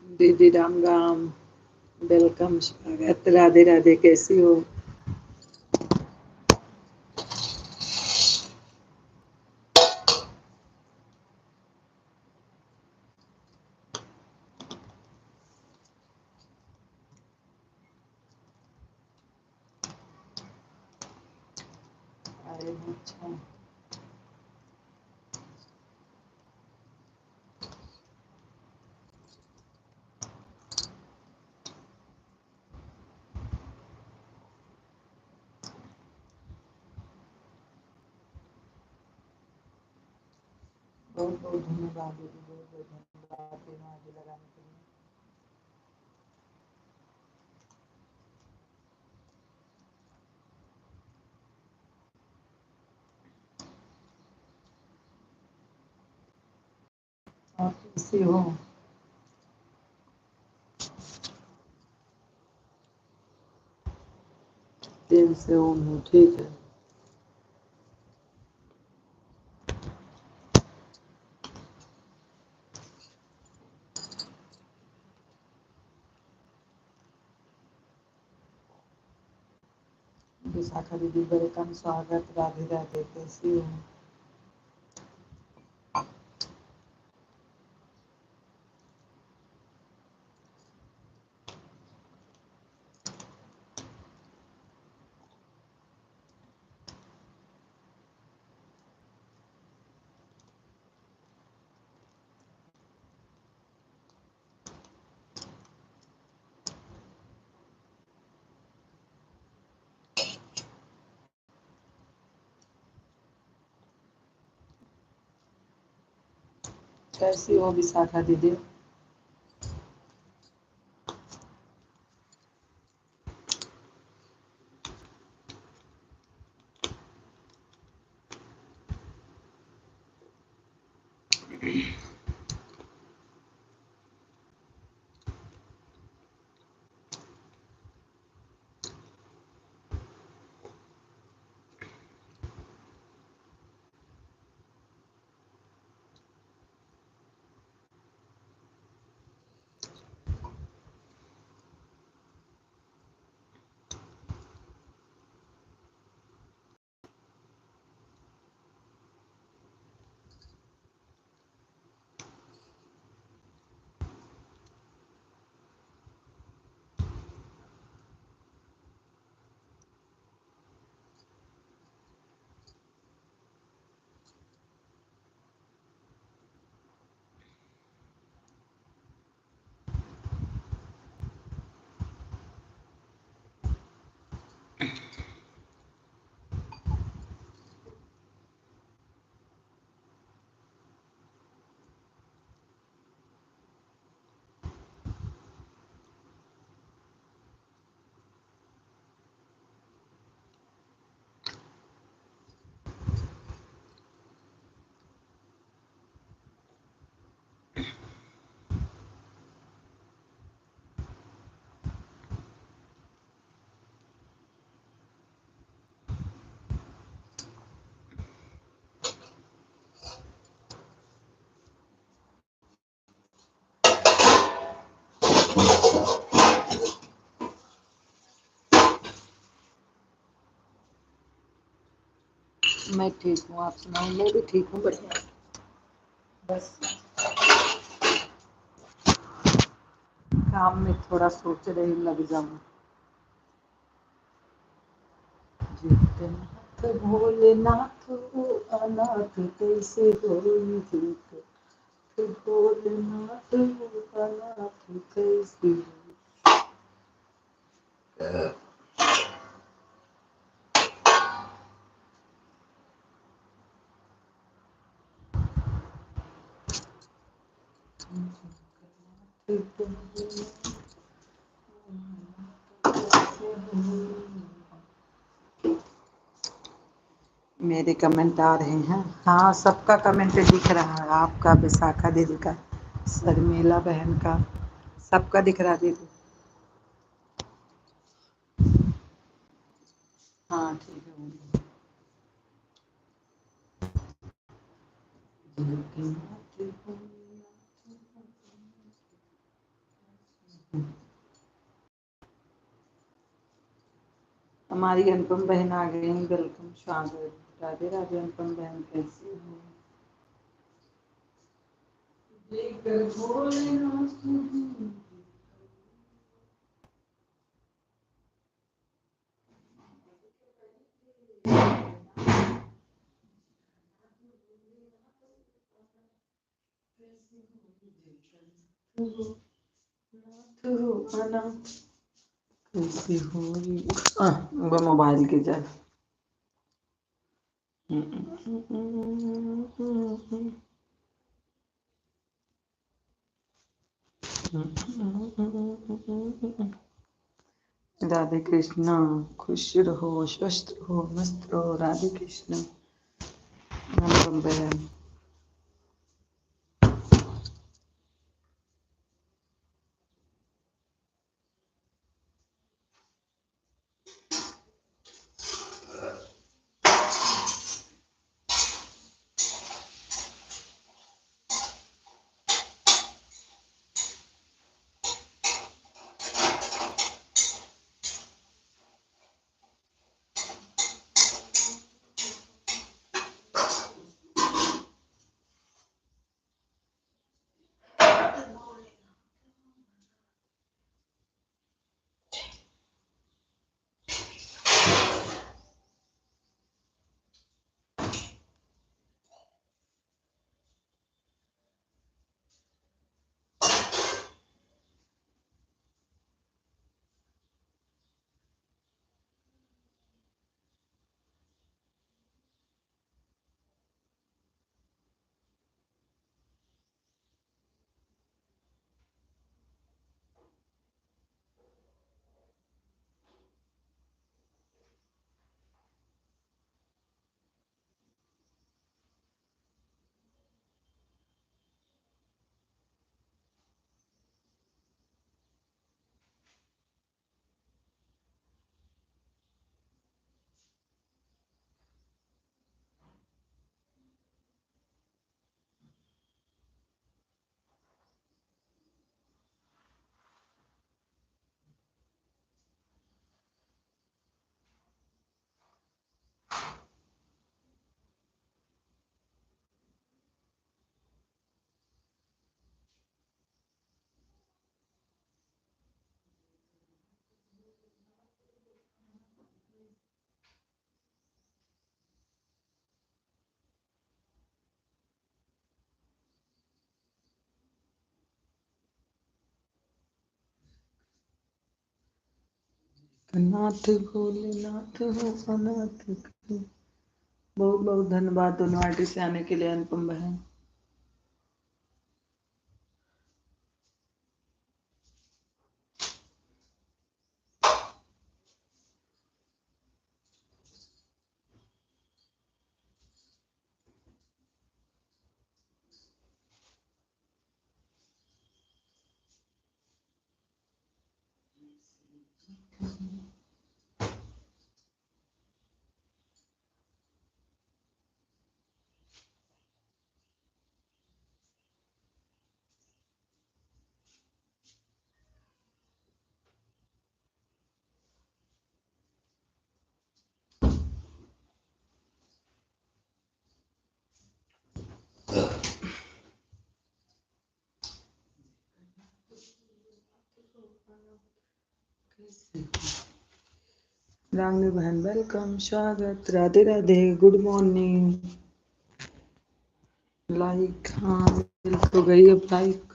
दीदी राम राम, वेलकम, स्वागत, राधे राधे, कैसी हो? अरे अच्छा, बहुत बहुत धन्यवाद दीदी, बहुत बहुत धन्यवाद तीनों आगे लगाने के लिए। और कैसी हो? दिन से हूँ, ठीक है। विशाखा दीदी, वेलकम, स्वागत, राधे राधे, कैसी हो? कैसी हो विशाखा दीदी? मैं ठीक हूँ, आप सुनाओ? मैं भी ठीक हूँ, बढ़िया। बस काम में थोड़ा सोच रही लग जाऊँ। जितनाथ भोलेनाथ हो, अनाथ कैसे होई जीत। भोलेनाथ हो, अनाथ कैसे होई। मेरे कमेंट आ रहे हैं? हाँ, सबका कमेंट दिख रहा है, आपका, विशाखा दीदी का, शर्मिला बहन का, सबका दिख रहा दीदी। हाँ ठीक है, बोलिए। हमारी अनुपम बहन आ गई। वेलकम, स्वागत। राधे राधे अनुपम बहन, कैसी हो? कैसी हो वो मोबाइल के जल। राधे कृष्णा। खुश रहो, स्वस्थ रहो, मस्त रहो। राधे कृष्णा। अनुपम बहन। नाथ भोलेनाथ हो अनाथ। बहुत बहुत धन्यवाद दोनों आर्टिस्ट से आने के लिए अनुपम बहन। रामनी बहन वेलकम, स्वागत। Radhe Radhe, good morning. Like, हाँ मिल तो गई अब लाइक।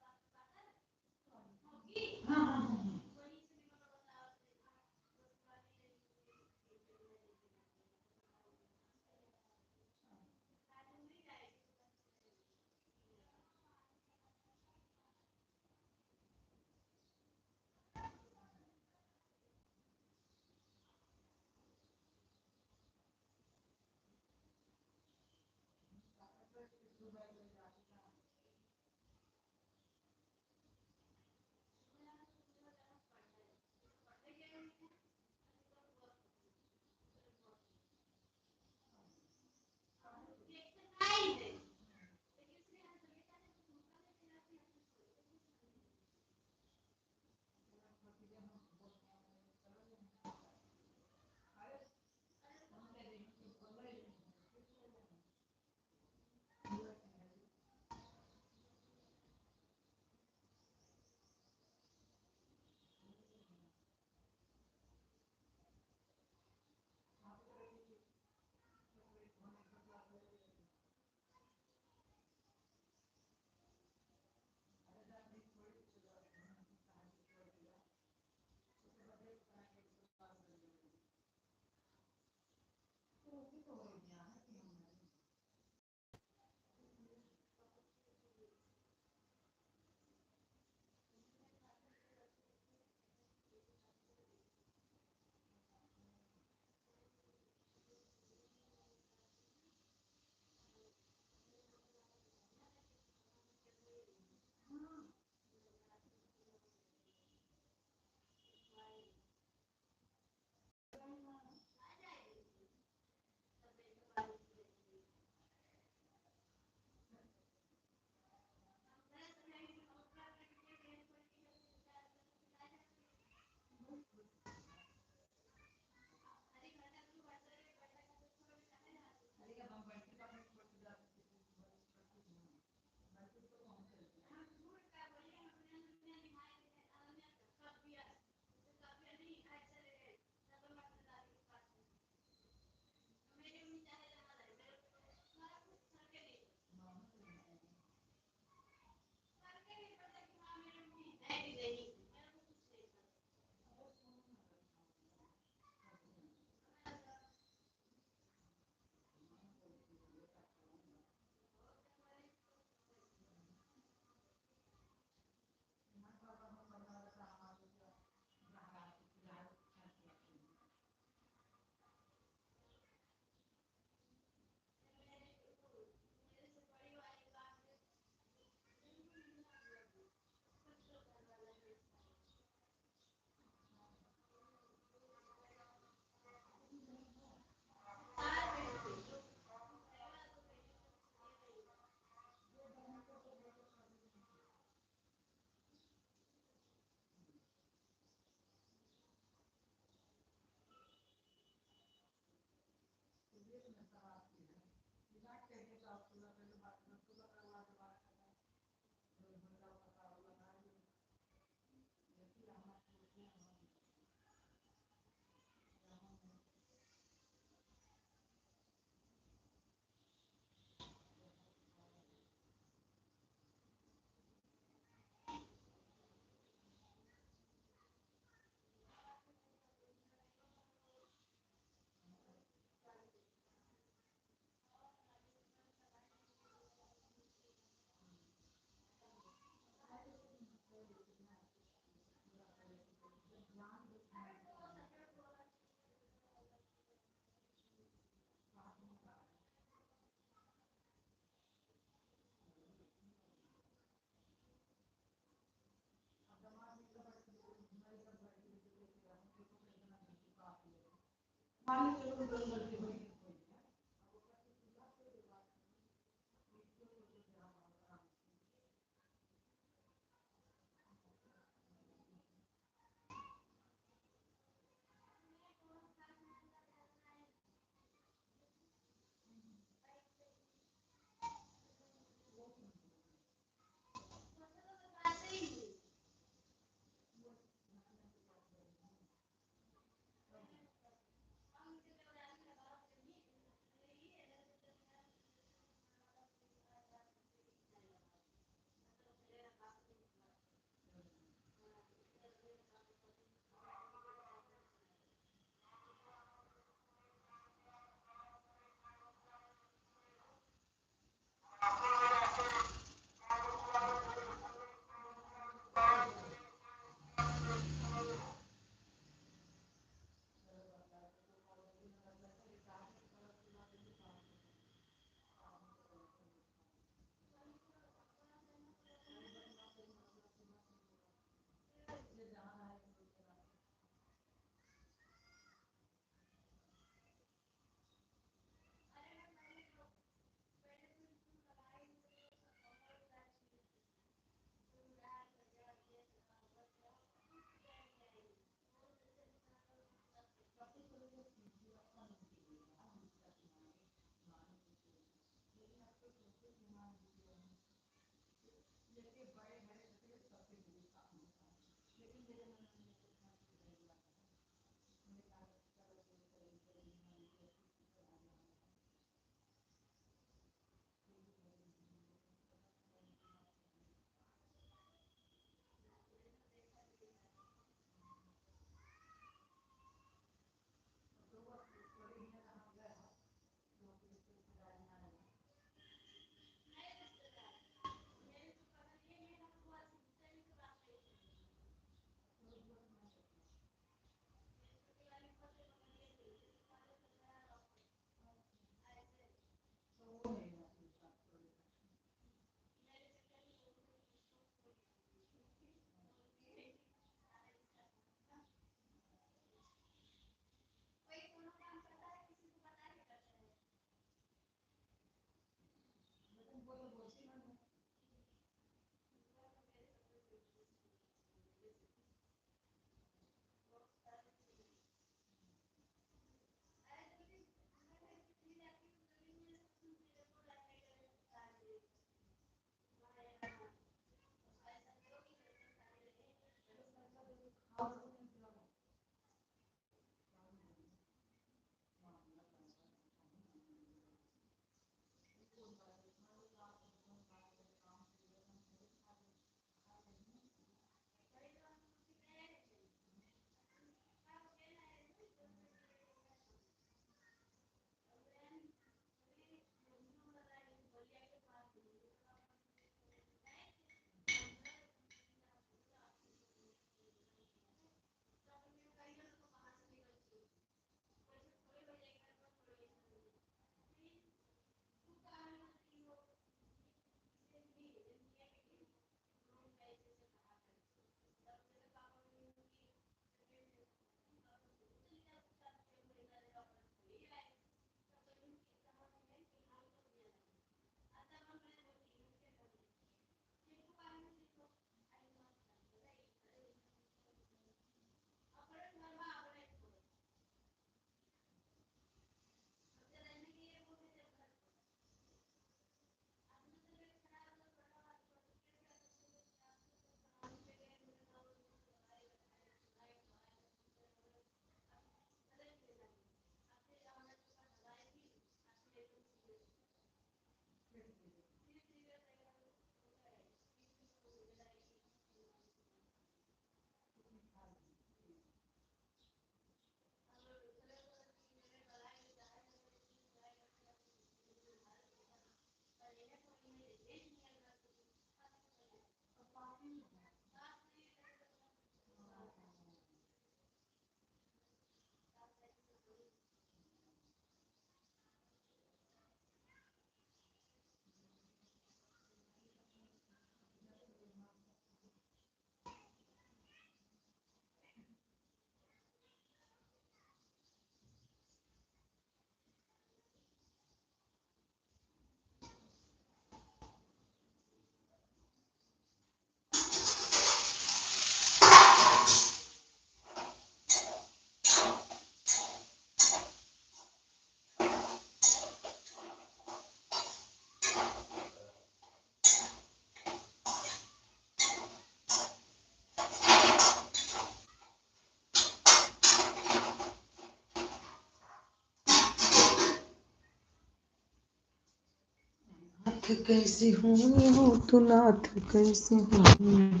कैसी हूँ तू नाथ कैसी हूँ।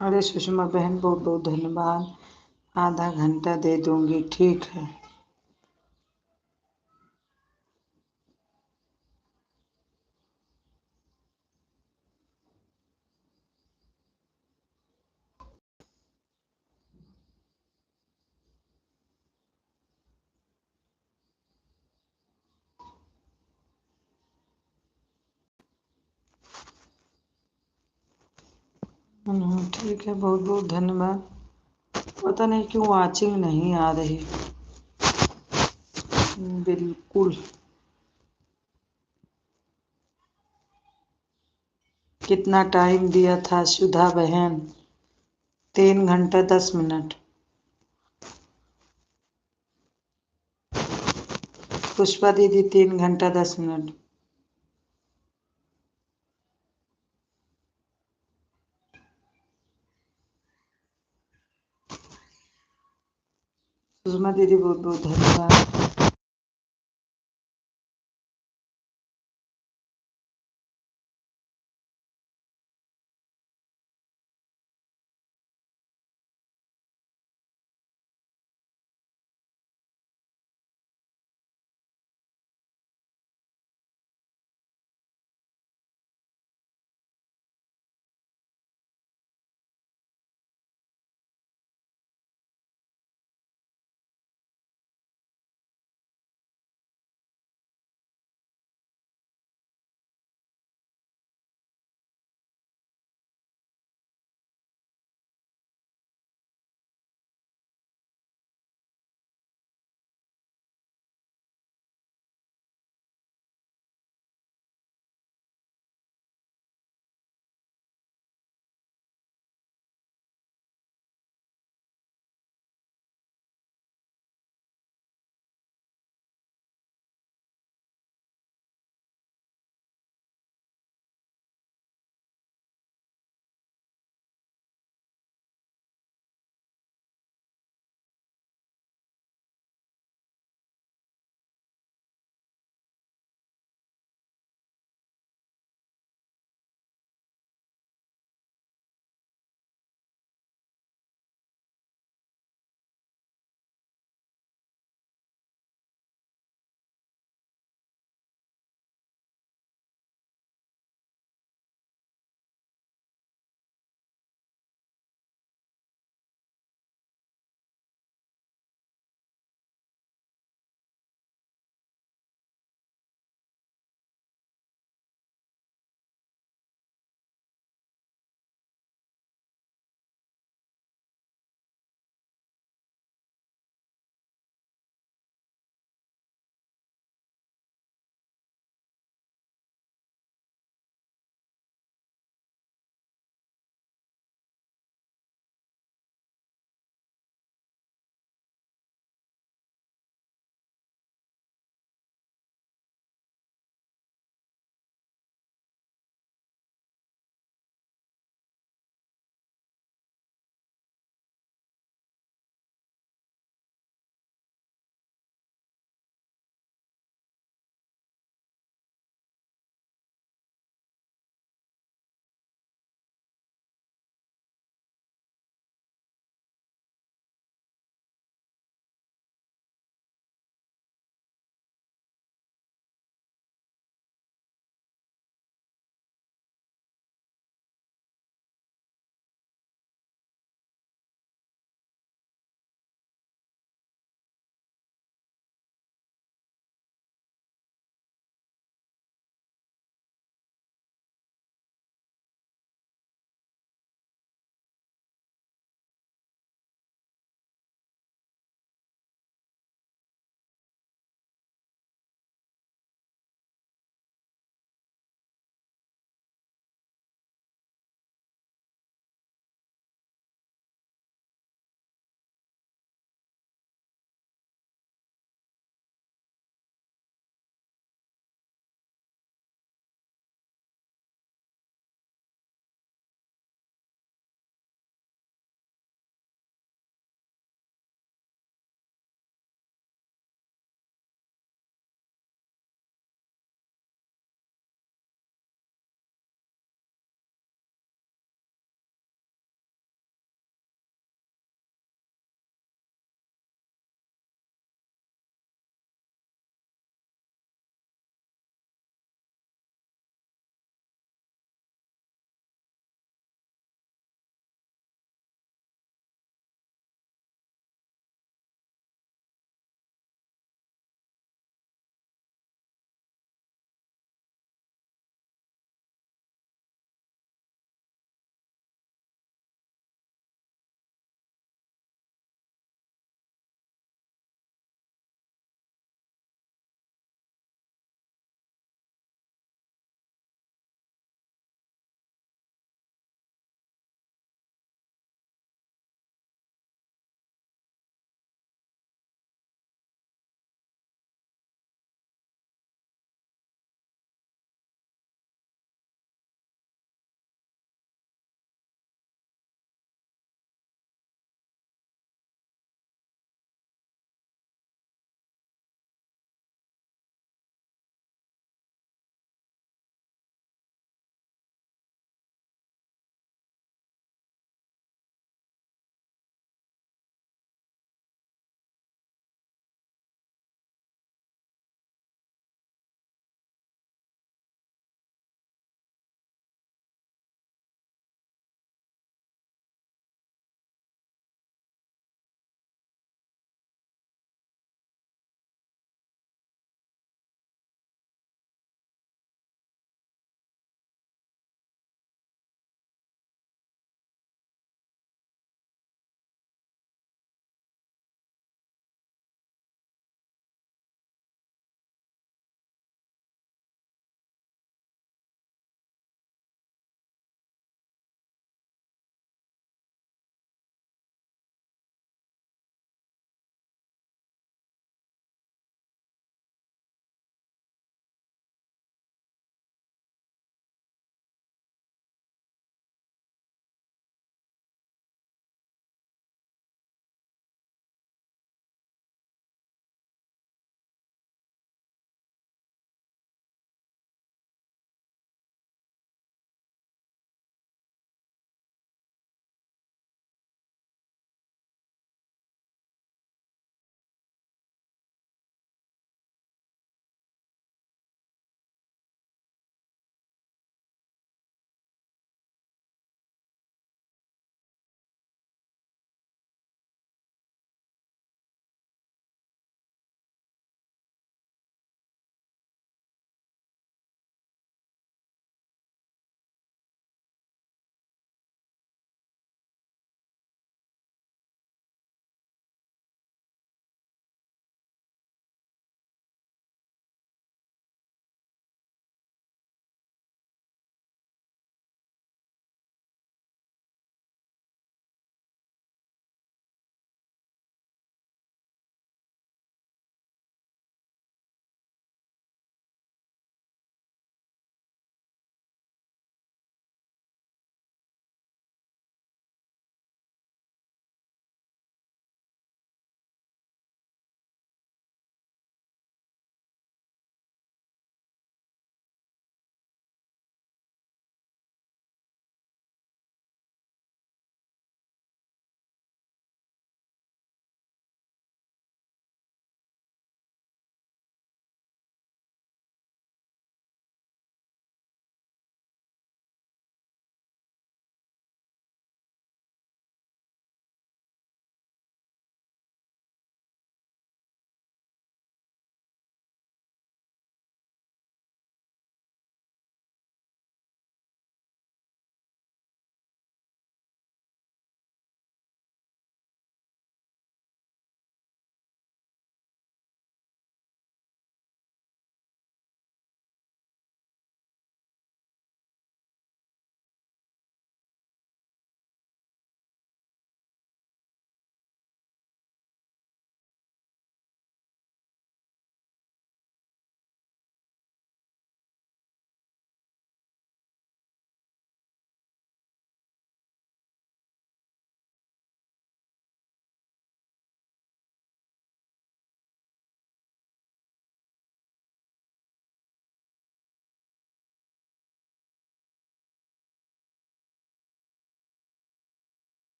अरे सुषमा बहन बहुत बहुत धन्यवाद, आधा घंटा दे दूंगी, ठीक है। ठीक है, बहुत बहुत धन्यवाद। पता नहीं क्यों वाचिंग नहीं आ रही, बिल्कुल। कितना टाइम दिया था सुधा बहन? 3 घंटा 10 मिनट। पुष्पा दीदी 3 घंटा 10 मिनट। सुषमा दीदी बहुत बहुत धन्यवाद।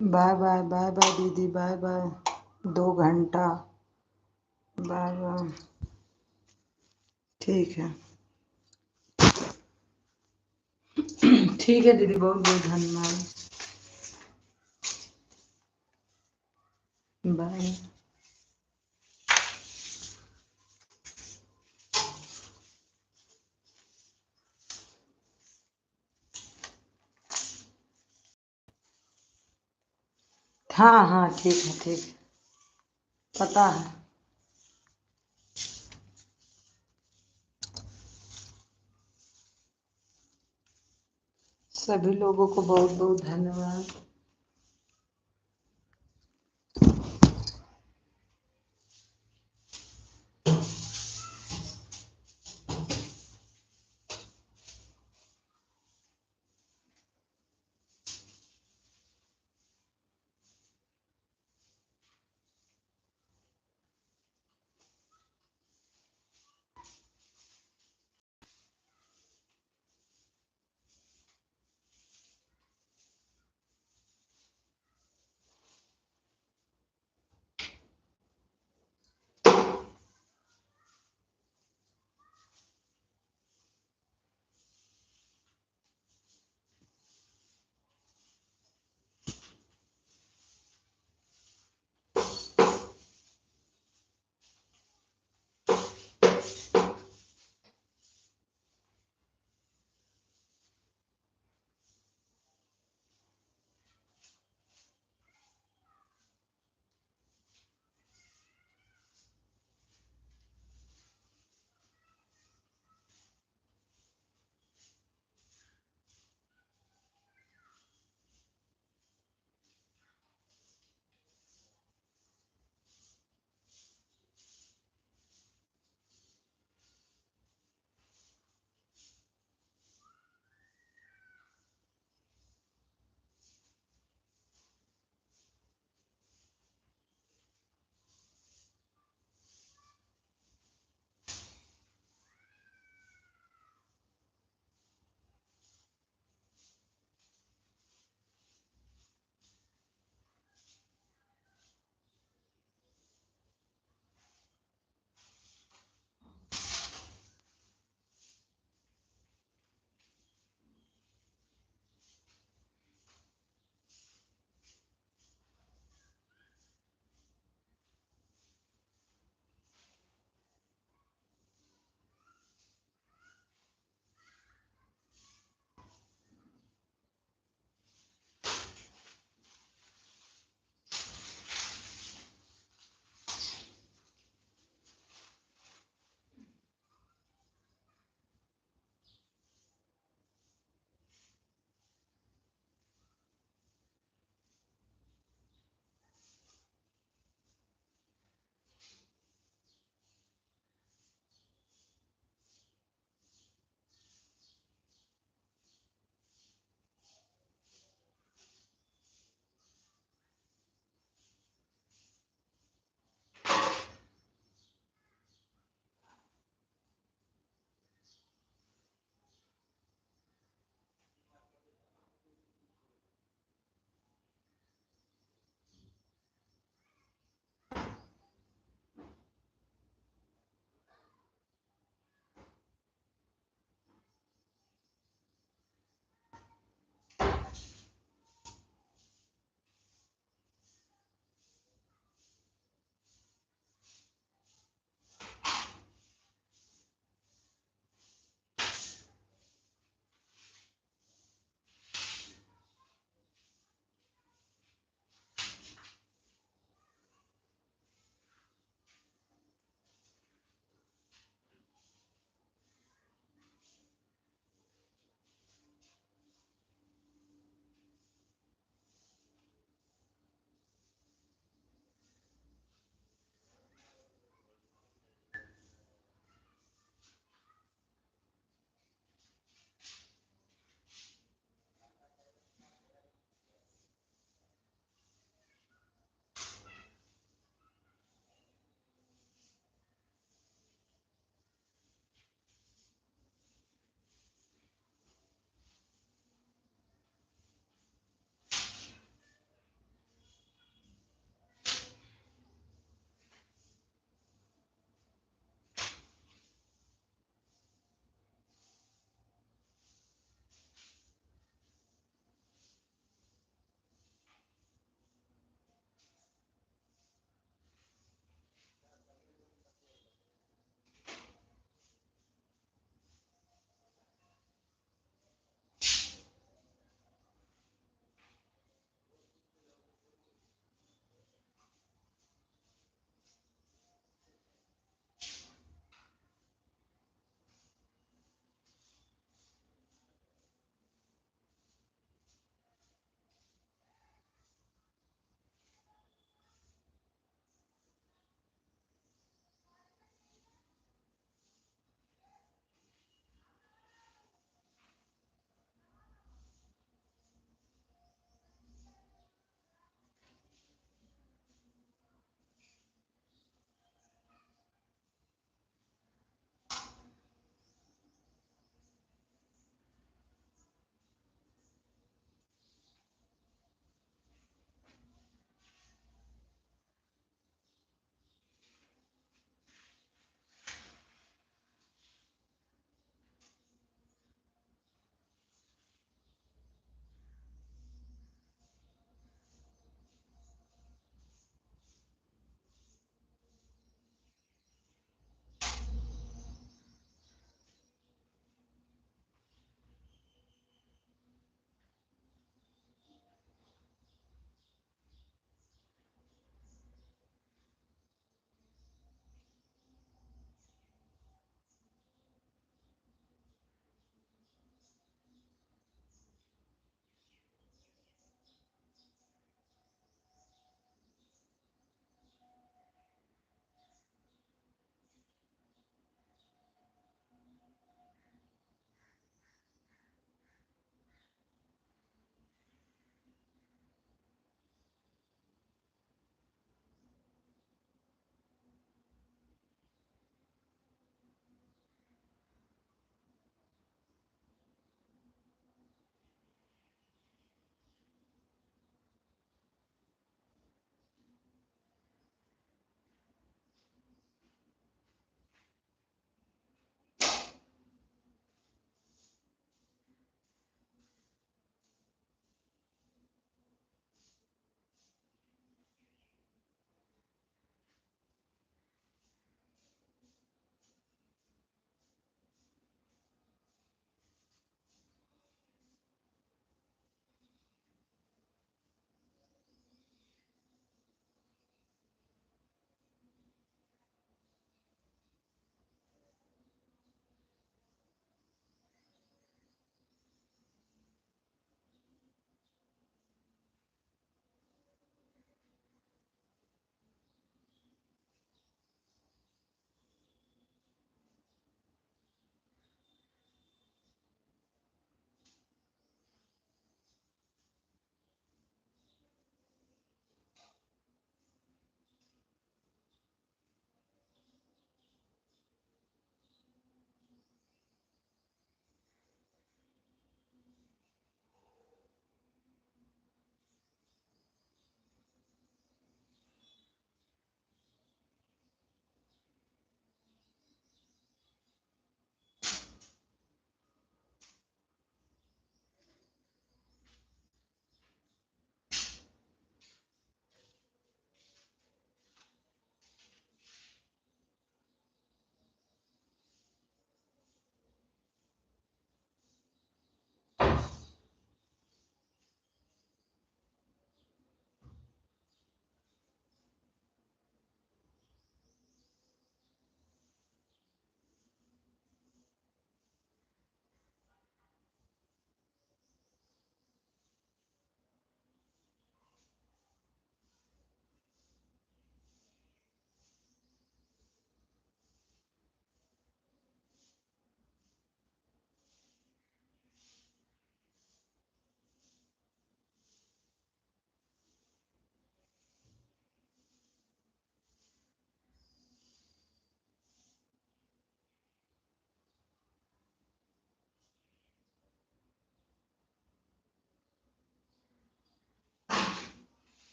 बाय बाय बाय बाय दीदी, बाय बाय। 2 घंटा। Bye bye. ठीक है। ठीक है दीदी, बहुत बहुत धन्यवाद। बाय। हाँ हाँ, ठीक है, ठीक है। पता है। सभी लोगों को बहुत बहुत धन्यवाद।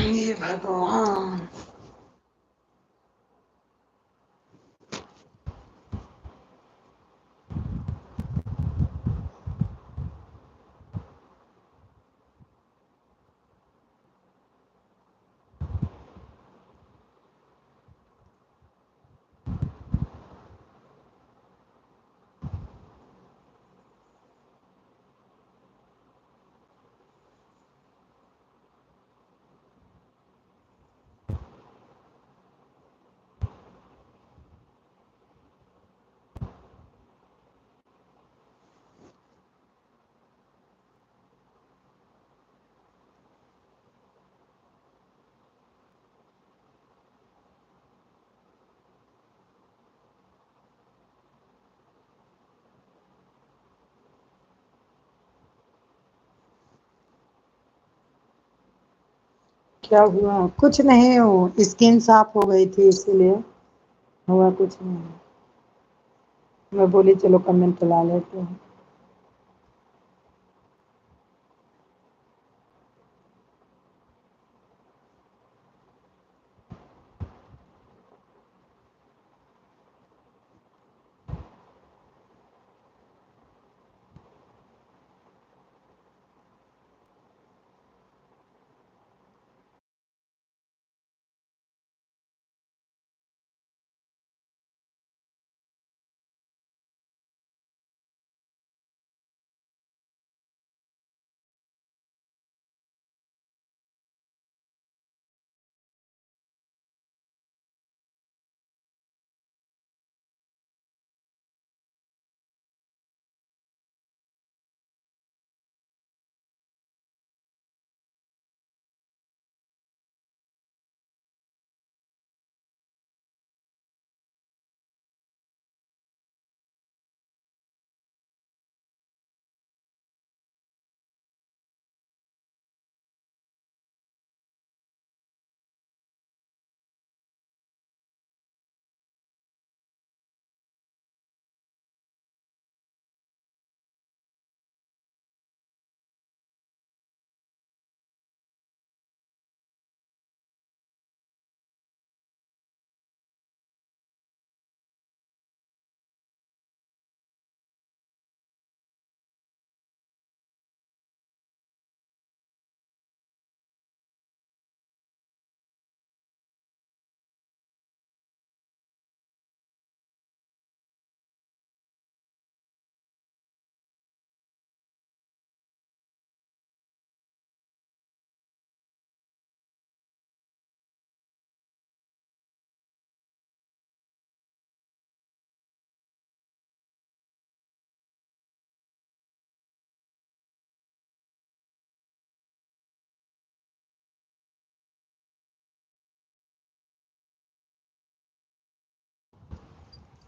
ये भगवान। क्या हुआ? कुछ नहीं, वो स्किन साफ हो गई थी इसीलिए। हुआ कुछ नहीं। मैं बोली चलो कमेंट ला लेते हैं।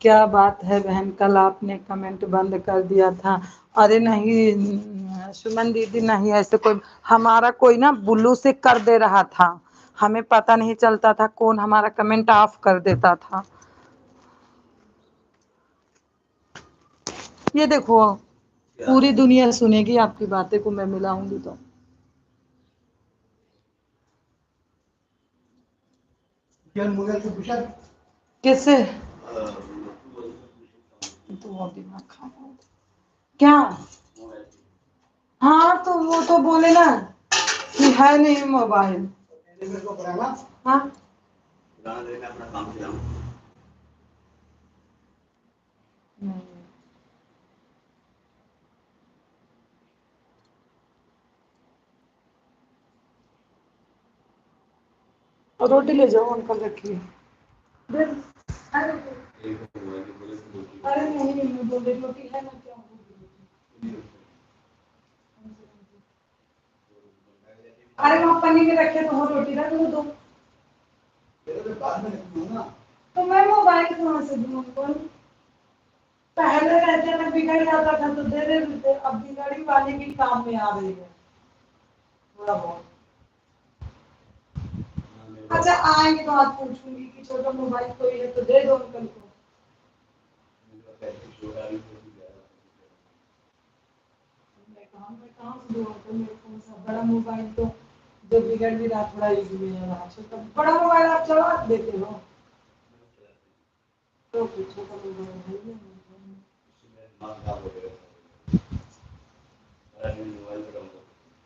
क्या बात है बहन, कल आपने कमेंट बंद कर दिया था। अरे नहीं सुमन दीदी, नहीं ऐसे कोई, हमारा कोई ना बुल्लू से कर दे रहा था, हमें पता नहीं चलता था कौन हमारा कमेंट ऑफ कर देता था। ये देखो, पूरी दुनिया सुनेगी आपकी बातें को, मैं मिलाऊंगी तो। कैसे? तो अभी ना खाना क्या? हाँ तो वो तो बोले ना कि है नहीं मोबाइल। हाँ नहीं। और रोटी ले जाओ, अंकल रखिए। अरे नहीं मैं बोल रही रोटी है ना क्या? अरे वहाँ पन्नी में रखे तो वो रोटी रख लो दो। तो मैं मोबाइल कहाँ से दूँ उनको? पहले रहते में बिगड़ जाता था तो दे देते थे, अब बिगड़ी वाली भी काम में आ रही है थोड़ा बहुत। अच्छा आएंगे तो आज पूछूंगी कि छोटा मोबाइल कोई है तो दे दो अंकल को। मैं कहाँ से दूँ अंकल, मेरे को सब बड़ा मोबाइल तो जो बिगड़ भी रहा थोड़ा इजीली रहा, छोटा बड़ा मोबाइल आप चला देते हो तो कुछ छोटा मोबाइल है ही नहीं।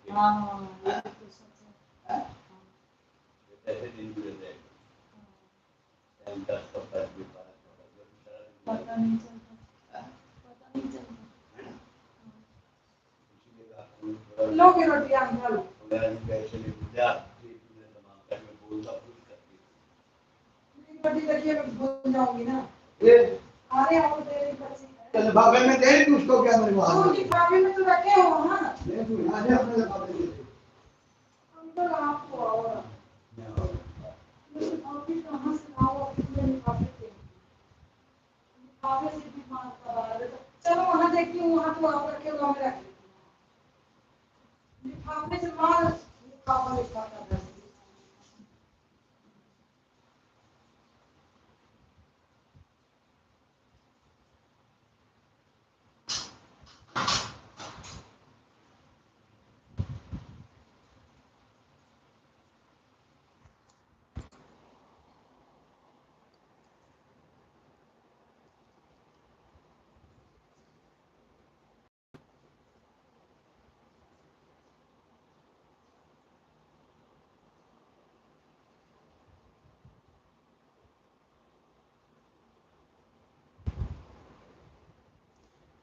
हाँ ये तो सच है। पता नहीं चलता, पता नहीं चलता। लोगे रोटी अंकल रोटी देखिए मैं भूल जाऊंगी ना ये अरे आप देरी बची है लिफाफे में दे तू उसको क्या मेरे को लिफाफे में तो रखे हो ना आधे अपने लिफाफे में अंकल आपको और लिफाफे कहाँ से लाओ अपने लिफाफे के लिफाफे से भी मार का बाहर है चलो वहाँ देखती हूँ वहाँ तो आप रखे वहाँ में रख लिफाफे से मार लिफाफा लिफाफा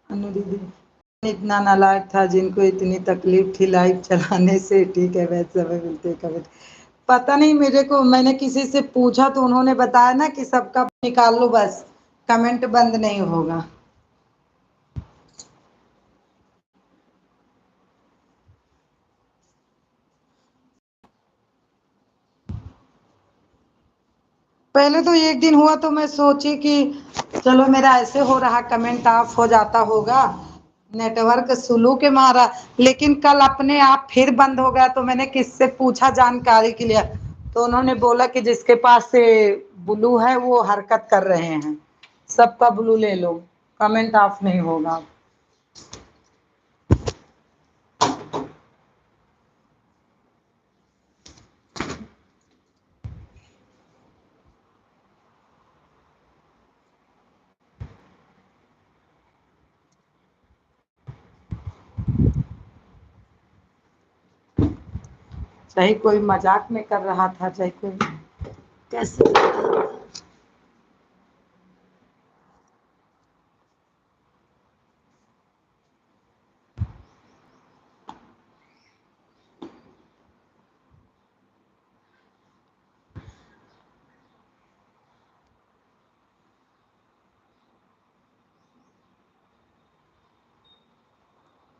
अनु दीदी इतना नालायक था जिनको इतनी तकलीफ थी लाइव चलाने से ठीक है वैसे समय मिलते कभी पता नहीं मेरे को मैंने किसी से पूछा तो उन्होंने बताया ना कि सबका निकाल लो बस कमेंट बंद नहीं होगा। पहले तो एक दिन हुआ तो मैं सोची कि चलो मेरा ऐसे हो रहा कमेंट ऑफ हो जाता होगा नेटवर्क स्लो के मारा लेकिन कल अपने आप फिर बंद हो गया तो मैंने किससे पूछा जानकारी के लिए तो उन्होंने बोला कि जिसके पास से ब्लू है वो हरकत कर रहे हैं सबका ब्लू ले लो कमेंट ऑफ नहीं होगा। चाहे कोई मजाक में कर रहा था चाहे कोई कैसे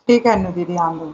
ठीक है नु दीदी आंदो।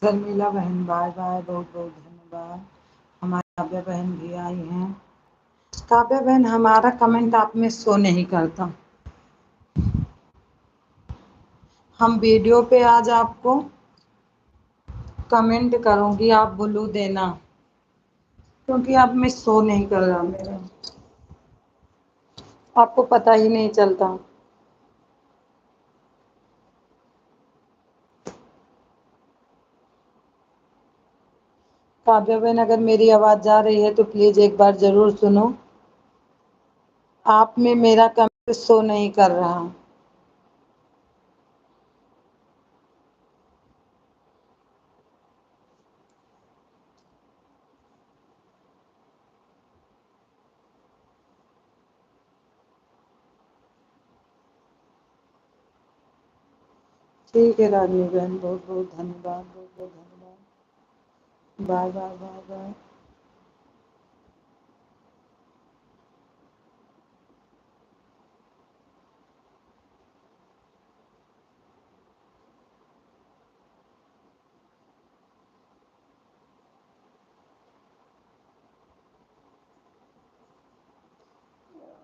शर्मिला बहन बाय बाय, बहुत बहुत धन्यवाद। हमारी काव्या बहन भी आई हैं। काव्या बहन हमारा कमेंट आप में शो नहीं करता। हम वीडियो पे आज आपको कमेंट करूंगी, आप ब्लू देना, क्योंकि आप में शो नहीं कर रहा मेरा, आपको पता ही नहीं चलता। काव्या बहन अगर मेरी आवाज जा रही है तो प्लीज एक बार जरूर सुनो। आप में मेरा कमेंट शो नहीं कर रहा। ठीक है रागिनी बहन, बहुत बहुत धन्यवाद, बहुत बहुत धन्यवाद। Bye bye bye bye.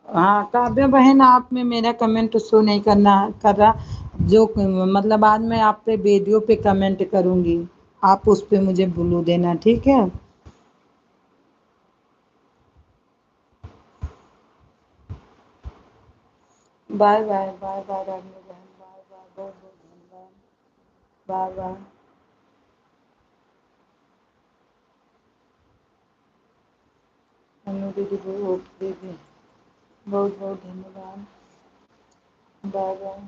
हाँ काव्या बहन, आप में मेरा कमेंट शो नहीं करना कर रहा। जो मतलब आज मैं आप पे वीडियो पे कमेंट करूंगी, आप उस पे मुझे ब्लू देना, ठीक है। Bye bye bye bye Ragini बहन, बाय बाय, बहुत बहुत धन्यवाद। Bye bye. अनु दीदी ओके दीदी, बहुत बहुत धन्यवाद। Bye bye.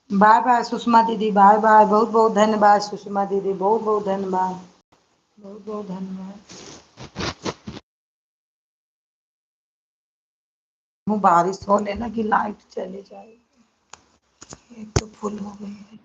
Bye bye Sushma दीदी, बाय बाय, बहुत बहुत धन्यवाद सुषमा दीदी, बहुत बहुत धन्यवाद, बहुत बहुत धन्यवाद। बारिश होने लगी, लाइट चली जाएगी, एक तो फुल हो गई है।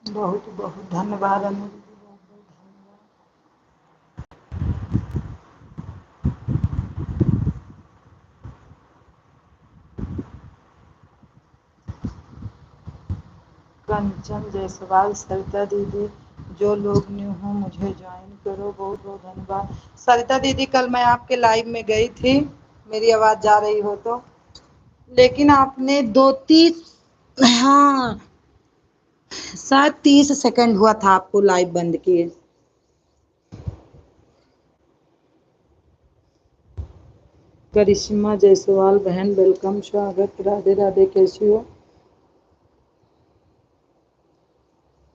बहुत बहुत धन्यवाद अनु दीदी, बहुत बहुत धन्यवाद। कंचन जायसवाल, सरिता दीदी, जो लोग न्यू हो मुझे ज्वाइन करो, बहुत बहुत धन्यवाद। सरिता दीदी कल मैं आपके लाइव में गई थी, मेरी आवाज जा रही हो तो, लेकिन आपने दो तीस, हाँ शायद 30 सेकंड हुआ था आपको लाइव बंद किए। करिश्मा जायसवाल बहन वेलकम, स्वागत, राधे राधे, कैसी हो?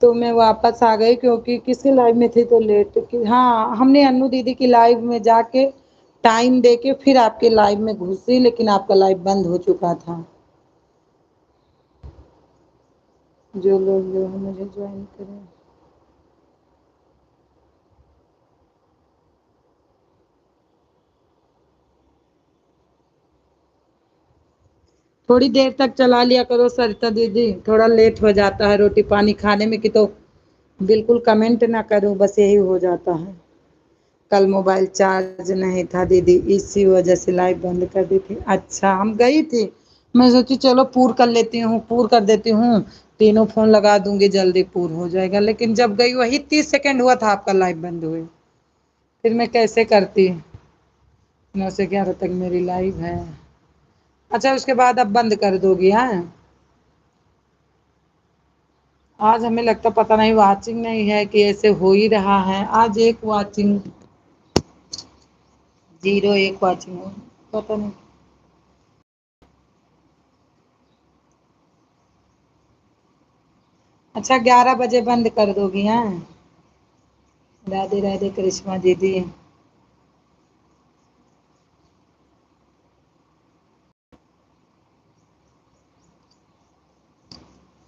तो मैं वापस आ गई क्योंकि किसके लाइव में थी तो लेट की, हाँ हमने अन्नू दीदी की लाइव में जाके टाइम देके फिर आपके लाइव में घुसी, लेकिन आपका लाइव बंद हो चुका था। जो लोग जो है मुझे ज्वाइन करें। थोड़ी देर तक चला लिया करो सरिता दीदी, थोड़ा लेट हो जाता है रोटी पानी खाने में, कि तो बिल्कुल कमेंट ना करो, बस यही हो जाता है। कल मोबाइल चार्ज नहीं था दीदी, इसी वजह से लाइव बंद कर दी थी। अच्छा, हम गई थी, मैं सोची चलो पूर कर लेती हूँ, पूर कर देती हूँ, तीनों फोन लगा दूंगी, जल्दी पूर हो जाएगा, लेकिन जब गई वही 30 सेकंड हुआ था आपका लाइव बंद हुए, फिर मैं कैसे करती। 9 से 11 तक मेरी लाइव है। अच्छा, उसके बाद अब बंद कर दोगी? हाँ, आज हमें लगता पता नहीं वाचिंग नहीं है कि ऐसे हो ही रहा है, आज एक वाचिंग, जीरो एक वाचिंग हो, पता नहीं। अच्छा, 11 बजे बंद कर दोगी? हाँ, राधे राधे करिश्मा दीदी।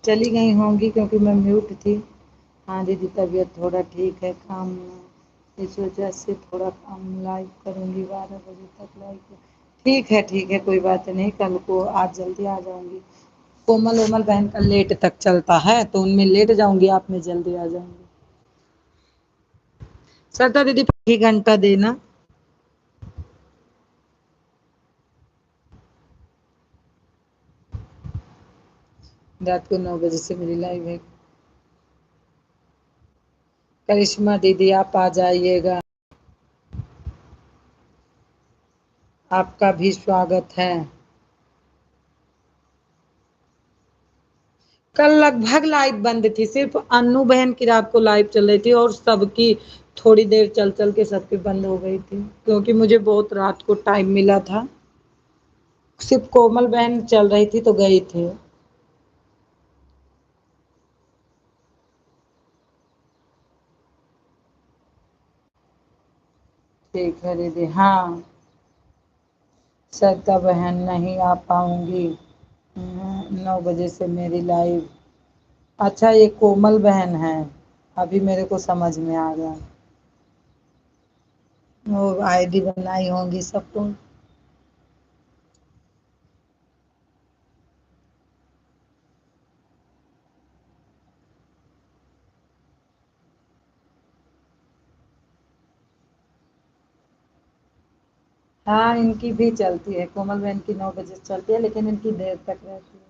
चली गई होंगी क्योंकि मैं म्यूट थी। हाँ दीदी, तबीयत थोड़ा ठीक है, काम इस वजह से थोड़ा कम लाइव करूँगी, 12 बजे तक लाइव। ठीक है, कोई बात नहीं, कल को आज जल्दी आ जाऊँगी। कोमल ओमल बहन का लेट तक चलता है तो उनमें लेट जाऊँगी, आप में जल्दी आ जाऊँगी। सरता दीदी 1 घंटा देना। रात को 9 बजे से मेरी लाइव है। करिश्मा दीदी आप आ जाइएगा, आपका भी स्वागत है। कल लगभग लाइव बंद थी, सिर्फ अन्नू बहन की रात को लाइव चल रही थी और सबकी थोड़ी देर चल चल के सबकी बंद हो गई थी, क्योंकि मुझे बहुत रात को टाइम मिला था। सिर्फ कोमल बहन चल रही थी तो गई थी। ठीक है दीदी। हाँ, सरिता बहन नहीं आ पाऊंगी, 9 बजे से मेरी लाइव। अच्छा, ये कोमल बहन है, अभी मेरे को समझ में आ गया, वो आईडी बनाई होंगी सबको। हाँ, इनकी भी चलती है, कोमल बहन की 9 बजे चलती है, लेकिन इनकी देर तक रहती है।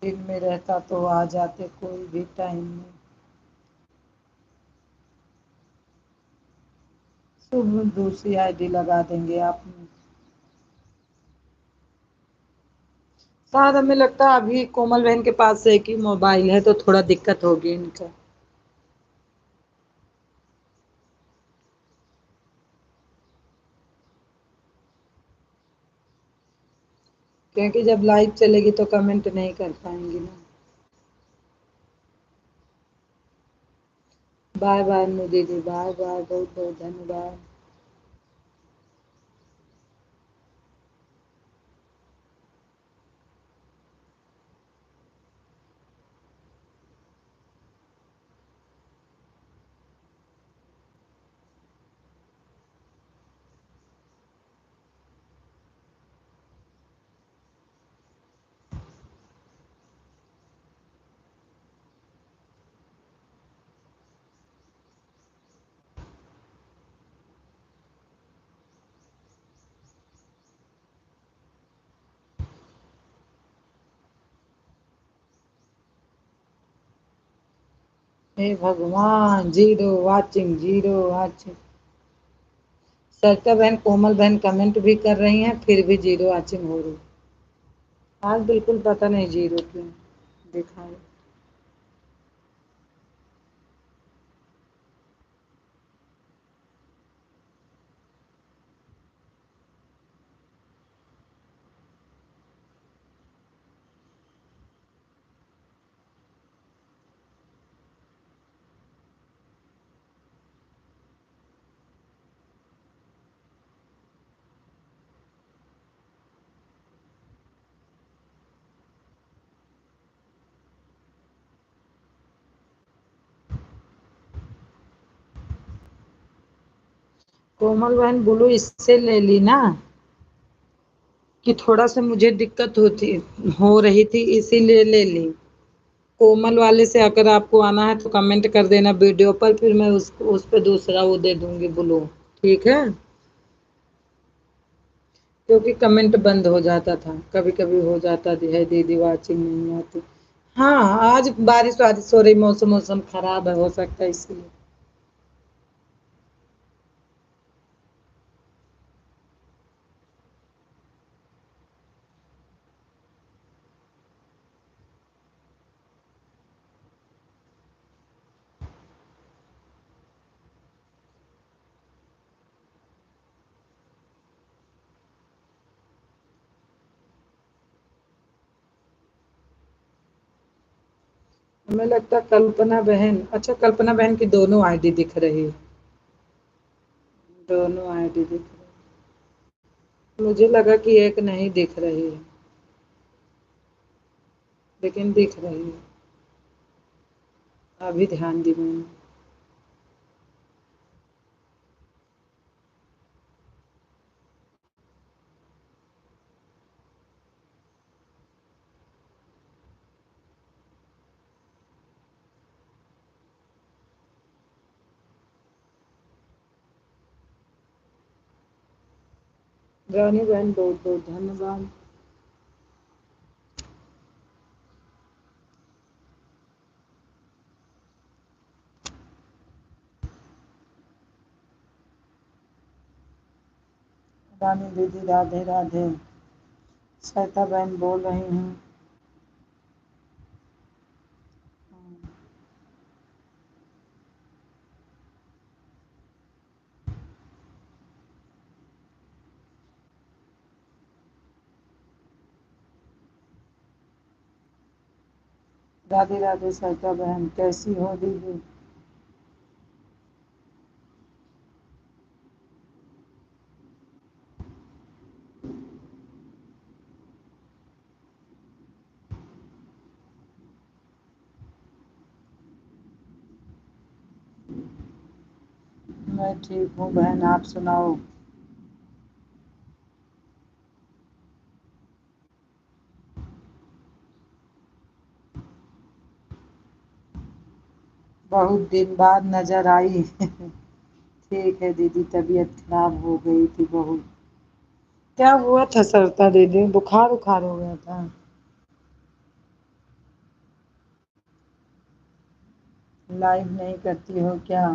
दिन में रहता तो आ जाते कोई भी टाइम में। सुबह दूसरी आईडी लगा देंगे आप। शायद हमें लगता है अभी कोमल बहन के पास एक ही मोबाइल है तो थोड़ा दिक्कत होगी इनका। क्योंकि जब लाइव चलेगी तो कमेंट नहीं कर पाएंगी ना। बाय बाय अनु दीदी, बाय बाय, बहुत बहुत धन्यवाद। हे भगवान, जीरो वाचिंग, जीरो वाचिंग। सरिता बहन, कोमल बहन कमेंट भी कर रही हैं, फिर भी जीरो वाचिंग हो रही। आज बिल्कुल पता नहीं जीरो क्यों दिखाई। कोमल बहन ब्लू इससे ले ली ना कि थोड़ा सा मुझे दिक्कत होती हो रही थी, इसीलिए ले ली। कोमल वाले से अगर आपको आना है तो कमेंट कर देना वीडियो पर, फिर मैं उस पर दूसरा वो दे दूंगी ब्लू। ठीक है, क्योंकि कमेंट बंद हो जाता था, कभी कभी हो जाता है दीदी वाचिंग नहीं आती। हाँ, आज बारिश वारिश हो रही, मौसम मौसम खराब है, हो सकता है इसलिए। हमें लगता है कल्पना बहन, अच्छा कल्पना बहन की दोनों आईडी दिख रही है। दोनों आईडी दिख रही है। मुझे लगा कि एक नहीं दिख रही है, लेकिन दिख रही है। अभी ध्यान दी मैंने। रानी बहन बहुत बहुत धन्यवाद। रानी दीदी राधे राधे। श्वेता बहन बोल रही हूँ। राधे राधे श्वेता बहन, कैसी हो दीदी? मैं ठीक हूँ बहन, आप सुनाओ। बहुत दिन बाद नजर आई। ठीक है दीदी, तबीयत खराब हो गई थी बहुत। क्या हुआ था सरता दीदी, बुखार उखार हो गया था? लाइव नहीं करती हो क्या?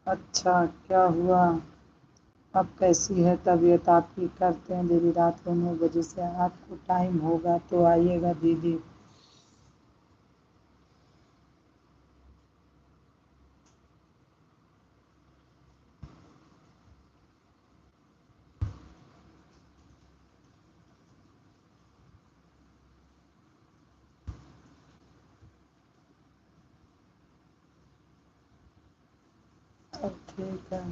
अच्छा, क्या हुआ? अब कैसी है तबीयत आपकी? करते हैं दीदी, रात को 9 बजे से आपको टाइम होगा तो आइएगा दीदी। अब ठीक है।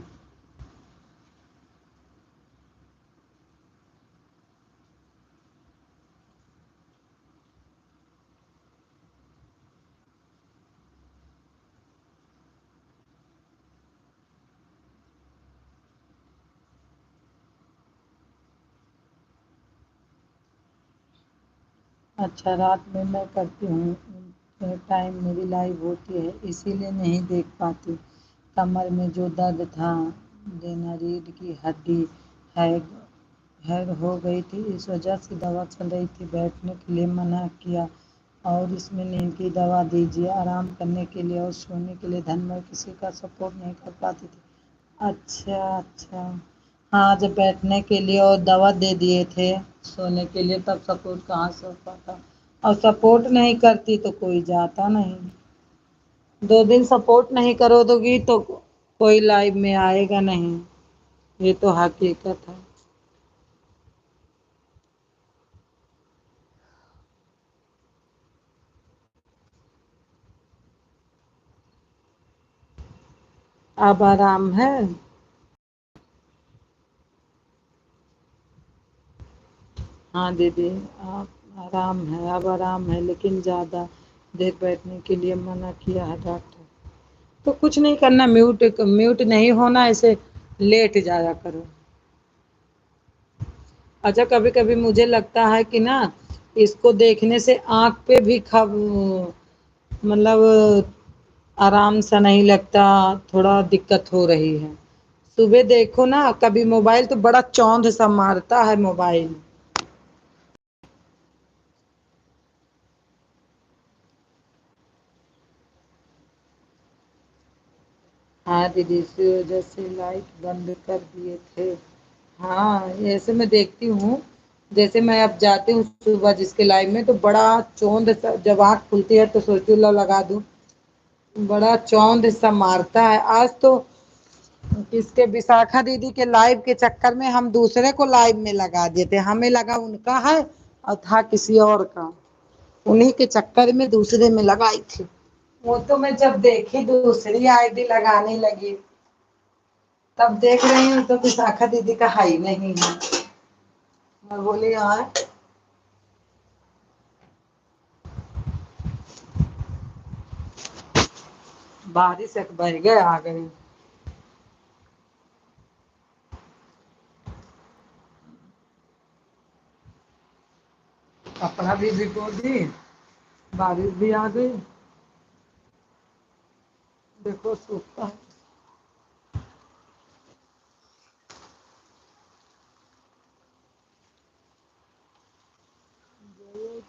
अच्छा, रात में मैं करती हूँ, टाइम मेरी लाइव होती है इसीलिए नहीं देख पाती। कमर में जो दर्द था, देना रीढ़ की हड्डी है, हैर हो गई थी, इस वजह से दवा चल रही थी, बैठने के लिए मना किया। और इसमें नींद की दवा दीजिए आराम करने के लिए और सोने के लिए। धन में किसी का सपोर्ट नहीं कर पाती थी। अच्छा अच्छा। हाँ, जब बैठने के लिए और दवा दे दिए थे सोने के लिए, तब सपोर्ट कहाँ से हो पाता। और सपोर्ट नहीं करती तो कोई जाता नहीं। 2 दिन सपोर्ट नहीं करोगी तो कोई लाइव में आएगा नहीं। ये तो हकीकत है। अब आराम है? हाँ दीदी, आप आराम है, अब आराम है, लेकिन ज़्यादा देर बैठने के लिए मना किया है डॉक्टर। तो कुछ नहीं करना, म्यूट म्यूट नहीं होना, ऐसे लेट जाया करो। अच्छा, कभी कभी मुझे लगता है कि ना, इसको देखने से आँख पे भी खब मतलब आराम सा नहीं लगता, थोड़ा दिक्कत हो रही है। सुबह देखो ना, कभी मोबाइल तो बड़ा चौंध सा मारता है मोबाइल। हाँ दीदी, इसी वजह से लाइट बंद कर दिए थे। हाँ, ऐसे मैं देखती हूँ। जैसे मैं अब जाती हूँ सुबह जिसके लाइव में, तो बड़ा चौंध सा, जब आँख खुलती है तो सोचती हूँ ला लगा दूँ, बड़ा चौंध सा मारता है। आज तो इसके विशाखा दीदी के लाइव के चक्कर में हम दूसरे को लाइव में लगा देते, हमें लगा उनका है और था किसी और का। उन्हीं के चक्कर में दूसरे में लगाई थी। वो तो मैं जब देखी दूसरी आईडी लगाने लगी, तब देख रही हूँ तो विशाखा दीदी का है ही नहीं है। मैं बोली यार, बारिश एक बह गए आ गई। कपड़ा भी भिगो दी, बारिश भी आ गई। देखो सूखता है।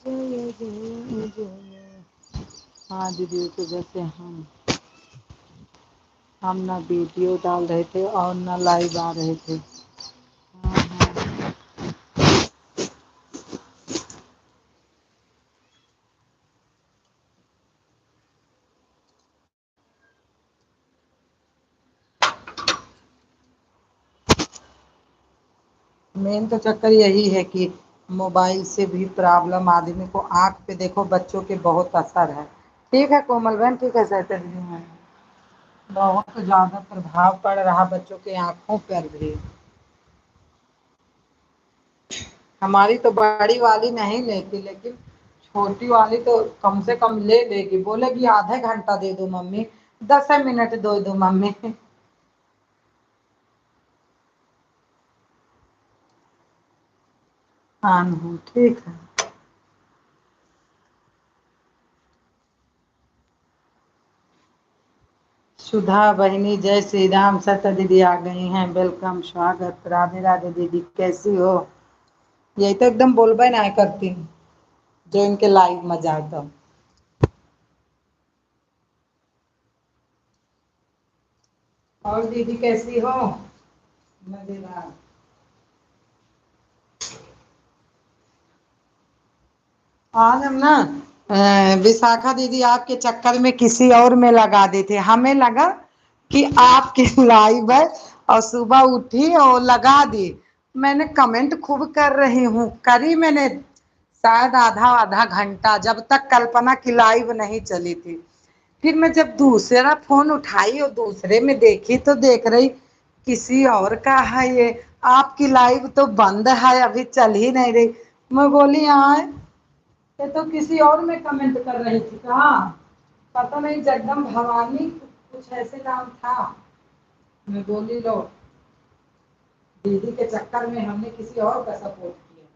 जय जय जय। हाँ दीदी, तो जैसे हम ना वीडियो डाल रहे थे और ना लाइव आ रहे थे। हाँ हाँ। मेन तो चक्कर यही है कि मोबाइल से भी प्रॉब्लम, आदमी को आंख पे देखो, बच्चों के बहुत असर है। ठीक है कोमल बहन, ठीक है सैटरडे में बहुत ज्यादा प्रभाव पड़ रहा बच्चों के आंखों पर भी। हमारी तो बड़ी वाली नहीं लेती, लेकिन छोटी वाली तो कम से कम ले लेगी, बोलेगी आधे घंटा दे दो मम्मी, 10 मिनट दो दो मम्मी। हाँ ठीक है। सुधा बहनी, जय श्री राम। सत्य दीदी आ गई हैं, वेलकम, स्वागत, राधे राधे दीदी, कैसी हो? यही तो एकदम बोलबे ना करती हूँ, जो इनके लाइव में जाए तो। और दीदी कैसी हो? मजेदार। आज हम ना विशाखा दीदी आपके चक्कर में किसी और में लगा देते, हमें लगा कि आपके लाइव है और सुबह उठी और लगा दी। मैंने कमेंट खूब कर रही हूँ, करी मैंने शायद आधा आधा घंटा, जब तक कल्पना की लाइव नहीं चली थी। फिर मैं जब दूसरा फोन उठाई और दूसरे में देखी तो देख रही किसी और का है ये। आपकी लाइव तो बंद है, अभी चल ही नहीं रही। मैं बोली हाँ, ये तो किसी और में कमेंट कर रही थी। कहा पता नहीं, जगदम भवानी कुछ ऐसे नाम था। मैं बोली लो, दीदी के चक्कर में हमने किसी और का सपोर्ट किया।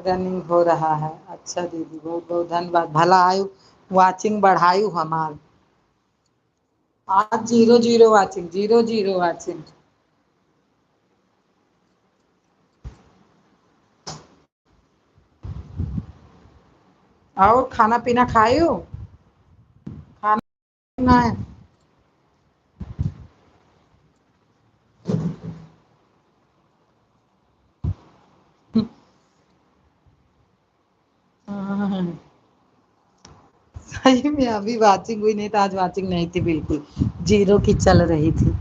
रनिंग हो रहा है, अच्छा दीदी बहुत बहुत धन्यवाद, भला आयु वाचिंग बढ़ायु हमार। आज 0 0 वाचिंग, 0 0 वाचिंग। और खाना पीना खायो? खाना पीना है? हाँ, सही में अभी वाचिंग हुई नहीं तो आज वाचिंग नहीं थी, बिल्कुल 0 की चल रही थी।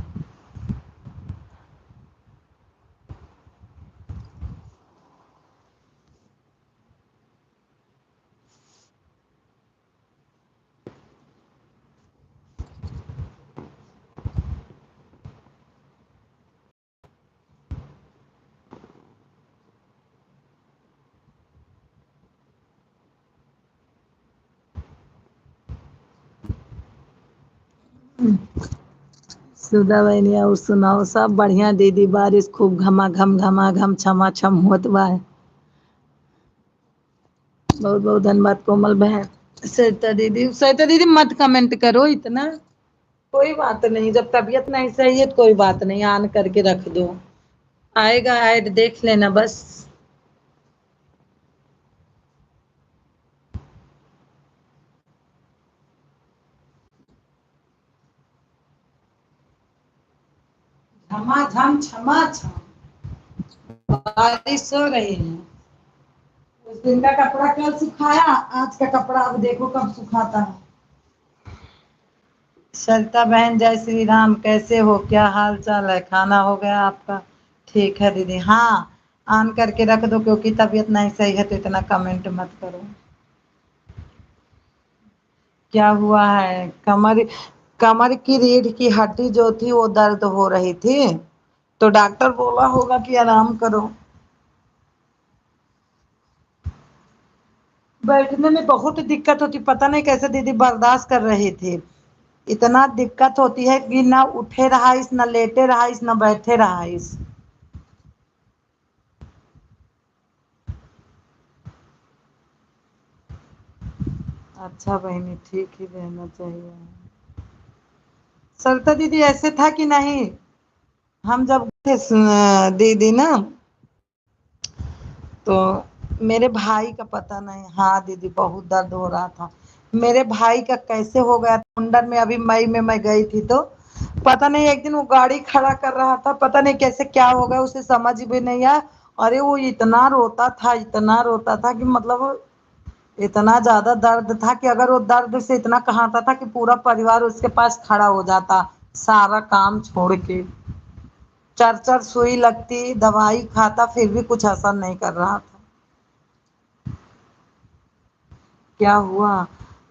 सुधा बहनी और सुनाओ, सब बढ़िया दीदी, बारिश खूब घमा घम छमा छम होत बा। बहुत बहुत धन्यवाद कोमल बहन। सरिता दीदी मत कमेंट करो इतना, कोई बात नहीं, जब तबीयत नहीं सही है तो कोई बात नहीं, ऑन करके रख दो, आएगा ऐड देख लेना बस। झमाझम छमा छम बारिश हो रही है। उस दिन का कपड़ा कल सुखाया, आज का कपड़ा अब देखो कब सुखाता है। सरिता बहन जय श्री राम, कैसे हो, क्या हाल चाल है, खाना हो गया आपका? ठीक है दीदी, हाँ ऑन करके रख दो, क्योंकि तबीयत नहीं सही है तो इतना कमेंट मत करो। क्या हुआ है? कमर, कमर की रीढ़ की हड्डी जो थी वो दर्द हो रही थी, तो डॉक्टर बोला होगा कि आराम करो। बैठने में बहुत दिक्कत होती, पता नहीं कैसे दीदी बर्दाश्त कर रही थी। इतना दिक्कत होती है कि ना उठे रहा इस, ना लेटे रहा इस, ना बैठे रहा इस। अच्छा बहनी, ठीक ही रहना चाहिए। सरिता दीदी ऐसे था कि नहीं, हम जब थे दीदी ना, तो मेरे भाई का पता नहीं, हाँ दीदी बहुत दर्द हो रहा था। मेरे भाई का कैसे हो गया था मुंडन में, अभी मई में मैं गई थी तो पता नहीं, एक दिन वो गाड़ी खड़ा कर रहा था, पता नहीं कैसे क्या हो गया उसे समझ भी नहीं आया। अरे वो इतना रोता था, इतना रोता था कि मतलब इतना ज्यादा दर्द था कि अगर वो दर्द से इतना कहाता था कि पूरा परिवार उसके पास खड़ा हो जाता, सारा काम छोड़ के। चर चर सुई लगती, दवाई खाता, फिर भी कुछ असर नहीं कर रहा था। क्या हुआ?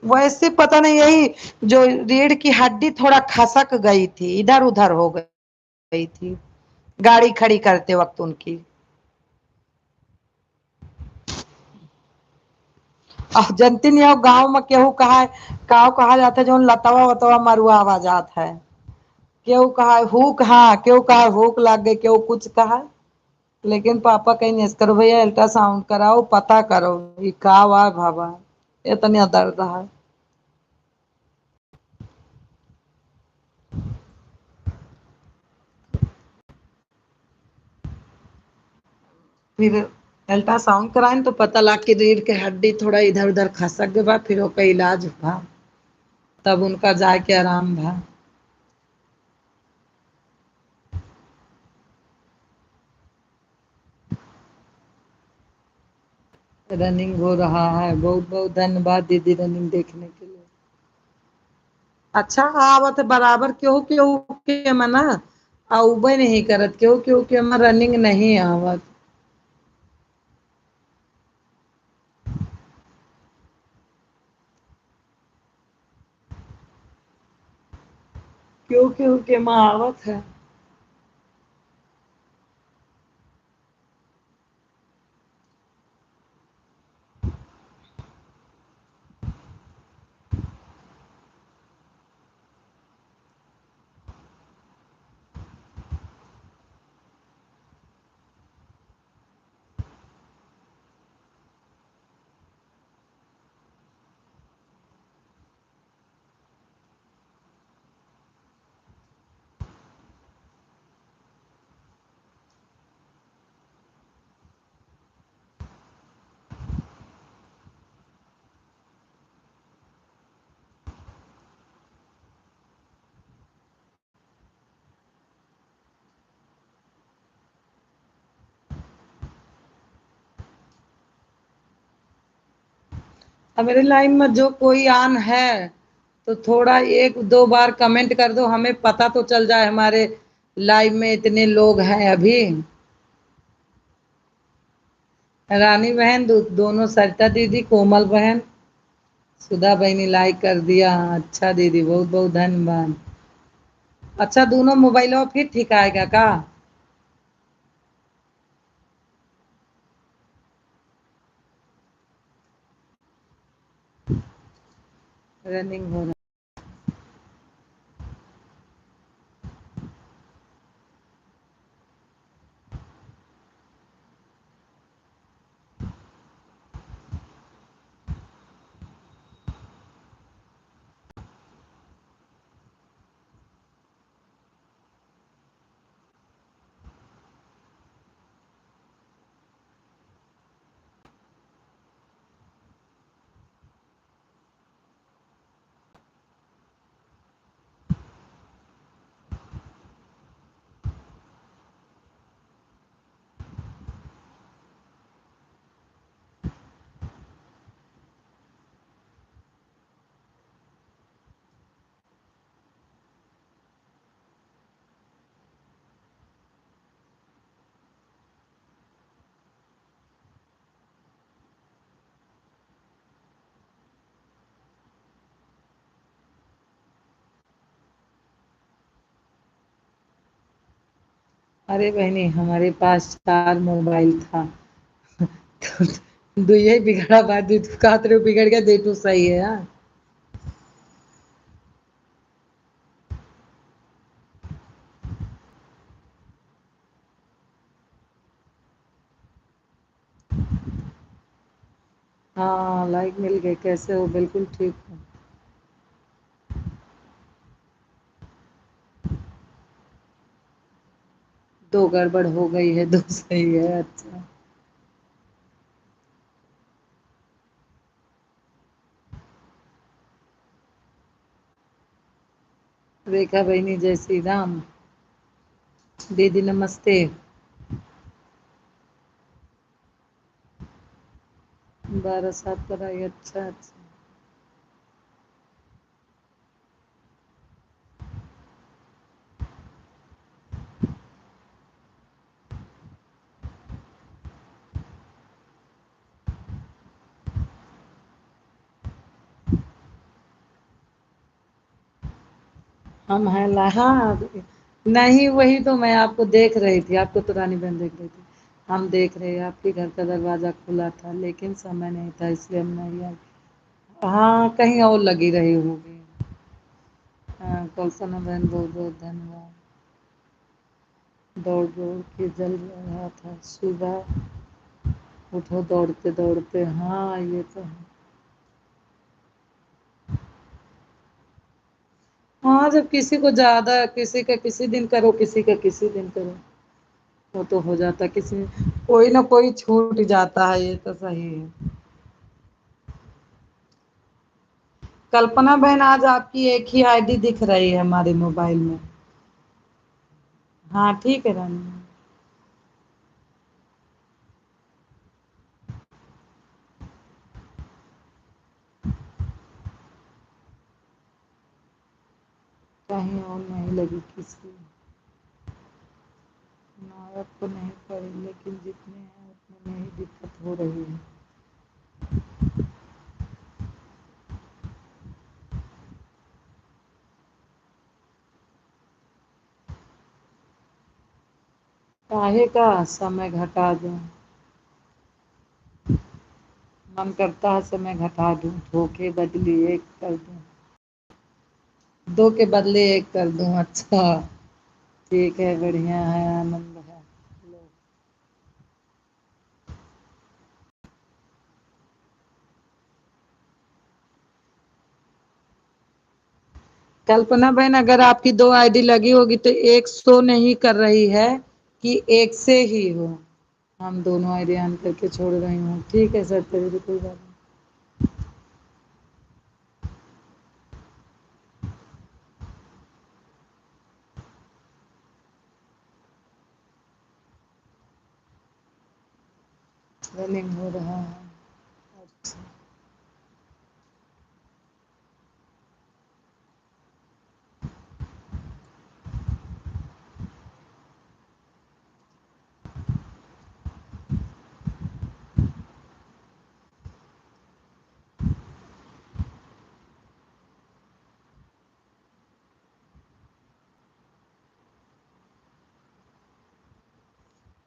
वैसे पता नहीं, यही जो रीढ़ की हड्डी थोड़ा खसक गई थी, इधर उधर हो गई थी गाड़ी खड़ी करते वक्त उनकी। जनती नहीं हो, गाँव में केहू कहा, काव कहा जाता है जो लतवा वतवा मरुआ आवाजात है। केहू कहा हुक, हाँ केहू कहा हुक लग गई, केहू कुछ कहा। लेकिन पापा कहीं नहीं करो भैया, अल्ट्रासाउंड कराओ, पता करो ये का हुआ बाबा, इतना दर्द है। फिर अल्ट्रासाउंड कराइन तो पता लग कि रीढ़ के हड्डी थोड़ा इधर उधर खसक गए बा, फिर ओकर इलाज हुआ, तब उनका जाके आराम भा। रनिंग हो रहा है, बहुत बहुत धन्यवाद दीदी रनिंग देखने के लिए। अच्छा आवत बराबर क्यों क्यों के मना आउबे नहीं करत, क्यों क्यों के मैं रनिंग नहीं आवत। क्यों क्यों के मैं आवत है। अब मेरे लाइन में जो कोई आन है तो थोड़ा एक दो बार कमेंट कर दो, हमें पता तो चल जाए हमारे लाइव में इतने लोग हैं अभी। रानी बहन दोनों, सरिता दीदी, कोमल बहन, सुधा बहनी लाइक कर दिया। अच्छा दीदी बहुत बहुत धन्यवाद। अच्छा दोनों मोबाइलों फिर ठीक आएगा का। रनिंग हो रहा। अरे बहनी हमारे पास 4 मोबाइल था तो दुए बिगड़ा बात दू कहत रहे बिगड़ गया, दे तू सही है हाँ? हाँ लाइक मिल गए, कैसे हो, बिल्कुल ठीक हो। 2 गड़बड़ हो गई है, 2 सही है। अच्छा रेखा बहनी जय श्री राम। दीदी नमस्ते। 12 7 पर आई, अच्छा अच्छा। हम हैं लहा। नहीं वही तो मैं आपको देख रही थी, आपको तो रानी बहन देख रही थी। हम देख रहे आपके घर का दरवाजा खुला था लेकिन समय नहीं था इसलिए हम नहीं आए। हाँ कहीं और लगी रही होगी। हाँ कल्पना बहन बहुत बहुत धन्यवाद। दौड़ दौड़ के जल रहा था सुबह, उठो दौड़ते दौड़ते, हाँ ये तो है। हाँ जब किसी को ज्यादा, किसी का किसी दिन करो, किसी का किसी दिन करो। वो तो हो जाता किसी, कोई ना कोई छूट जाता है, ये तो सही है। कल्पना बहन, आज आपकी एक ही आईडी दिख रही है हमारे मोबाइल में। हाँ ठीक है रानी। कहीं और नहीं लगी किसकी। नायक को नहीं पड़ी, लेकिन जितने हैं उतने में ही दिक्कत हो रही है। काहे का समय घटा दूं। मन करता है समय घटा दूं, दो के बदले एक कर दूं। दो के बदले एक कर दूं, अच्छा। ठीक है, बढ़िया है, आनंद है। लो। कल्पना बहन, अगर आपकी दो आईडी लगी होगी तो एक शो नहीं कर रही है कि एक से ही हो। हम दोनों आईडी ऑन करके छोड़ रही हूँ, ठीक है सर, तेरी भी कोई बात नहीं, रनिंग हो रहा है। अच्छा।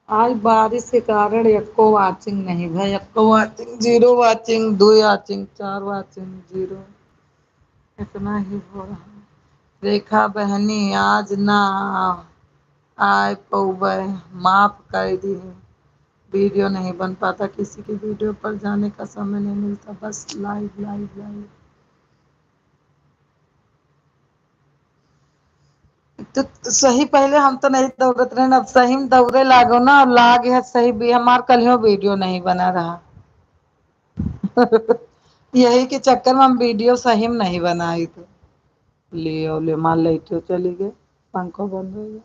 आज बारिश के कारण एको वाचिंग नहीं भाई, एको वाचिंग, जीरो वाचिंग, दो वाचिंग, चार वाचिंग, जीरो, इतना ही हो रहा है। रेखा बहनी, आज ना आए पौबे, माफ कर दी। वीडियो नहीं बन पाता, किसी की वीडियो पर जाने का समय नहीं मिलता, बस लाइव लाइव लाइव। तो सही, पहले हम तो नहीं दौड़त रहे, अब सही में दौड़े लागो ना, और लाग है सही भी, हमार कल वीडियो नहीं बना रहा। यही के चक्कर में हम वीडियो सही में नहीं बनाई थी। ले मान लेते चली गए, पंखा बंद हो गया।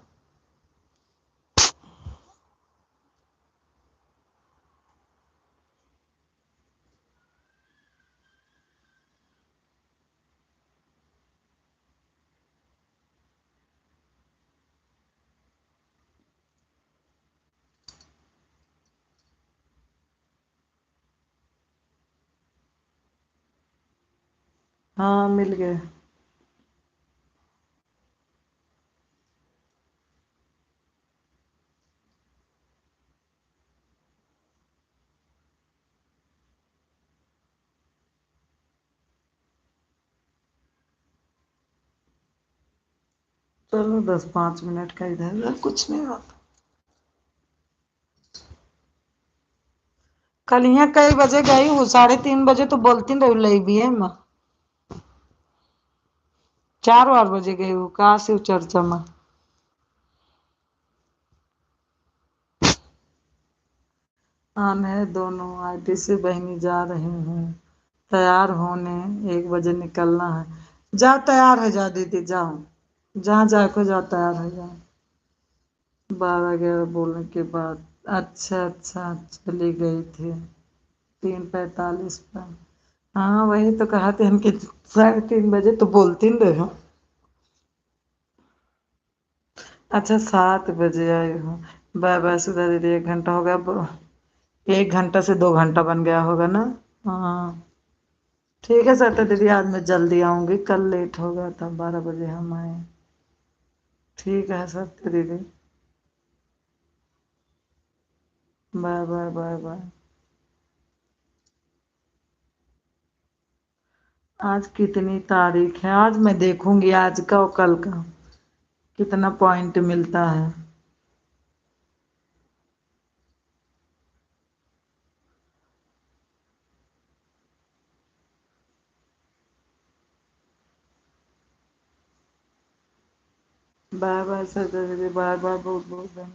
हाँ मिल गए। चलो 10-5 मिनट का इधर उधर कुछ नहीं होता। कल यहाँ कई बजे गई हूँ, 3:30 बजे तो बोलती रही लई भी है मैं। 4 बजे गई हूँ, कहाँ शिव चर्चा में। आन है दोनों आईटी से बहनी, जा रही हूँ तैयार होने, 1 बजे निकलना है। जाओ तैयार हो जाओ दीदी, जाओ जहाँ जाको जाओ, तैयार हो जाओ। 12-11 बोलने के बाद। अच्छा अच्छा, चली गई थी 3:45 पर। हाँ वही तो कहा थे हम कि 3:30 बजे तो बोलती न रहे हो। अच्छा 7 बजे आई हूँ। बाय बाय सुधा दीदी, 1 घंटा हो गया, 1 घंटा से 2 घंटा बन गया होगा ना। हाँ ठीक है सत्य दीदी, आज मैं जल्दी आऊंगी, कल लेट हो गया था, 12 बजे हम आए। ठीक है सत्य दीदी, बाय बाय बाय बाय। आज कितनी तारीख है, आज मैं देखूंगी आज का और कल का कितना पॉइंट मिलता है। बाय बाय सत्य दीदी, बाय बाय, बहुत बहुत धन्यवाद।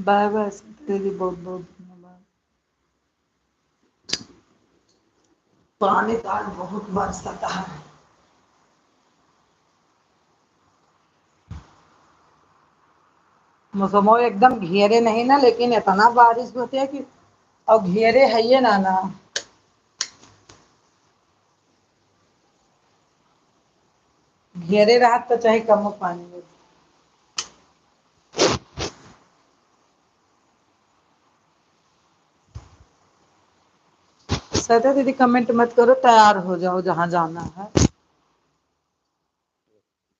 बाय बाय दीदी, बहुत बहुत धन्यवाद। पानी तो आज बहुत बरसता है। मौसमो एकदम घेरे नहीं ना, लेकिन इतना बारिश होती है कि और घेरे है ये ना। घेरे रात तो चाहे कम पानी हो। सदा दीदी कमेंट मत करो, तैयार हो जाओ जहाँ जाना है।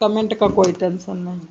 कमेंट का कोई टेंशन नहीं।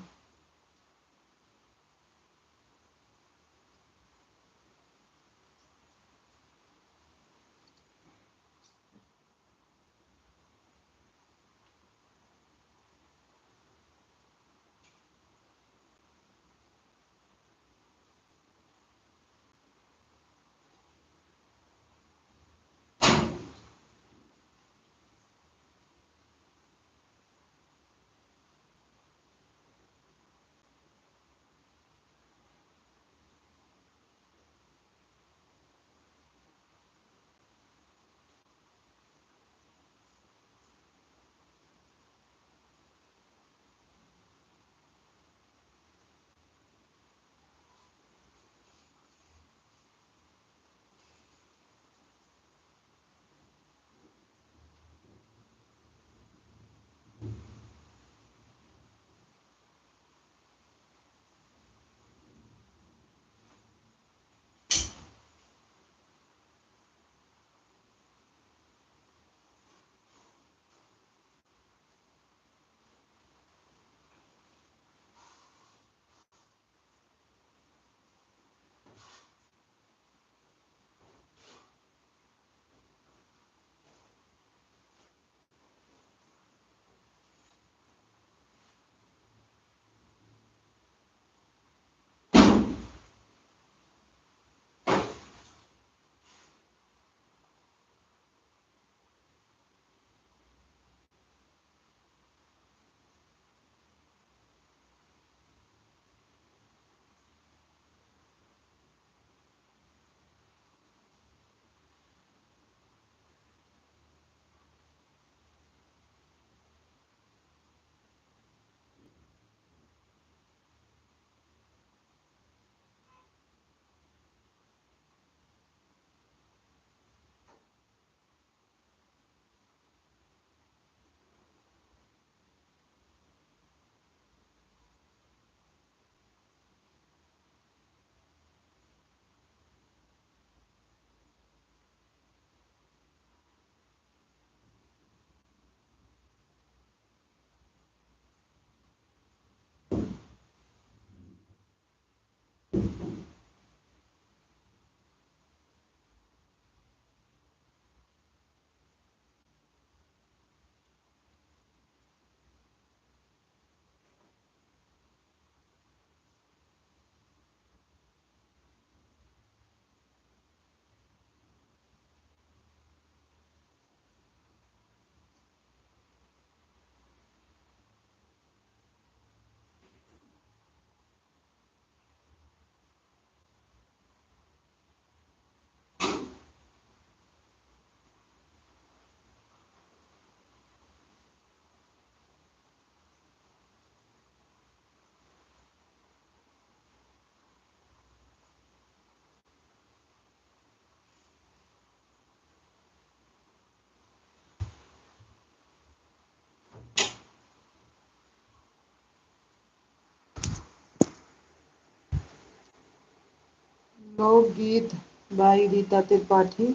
लोकगीत बाई रीता त्रिपाठी।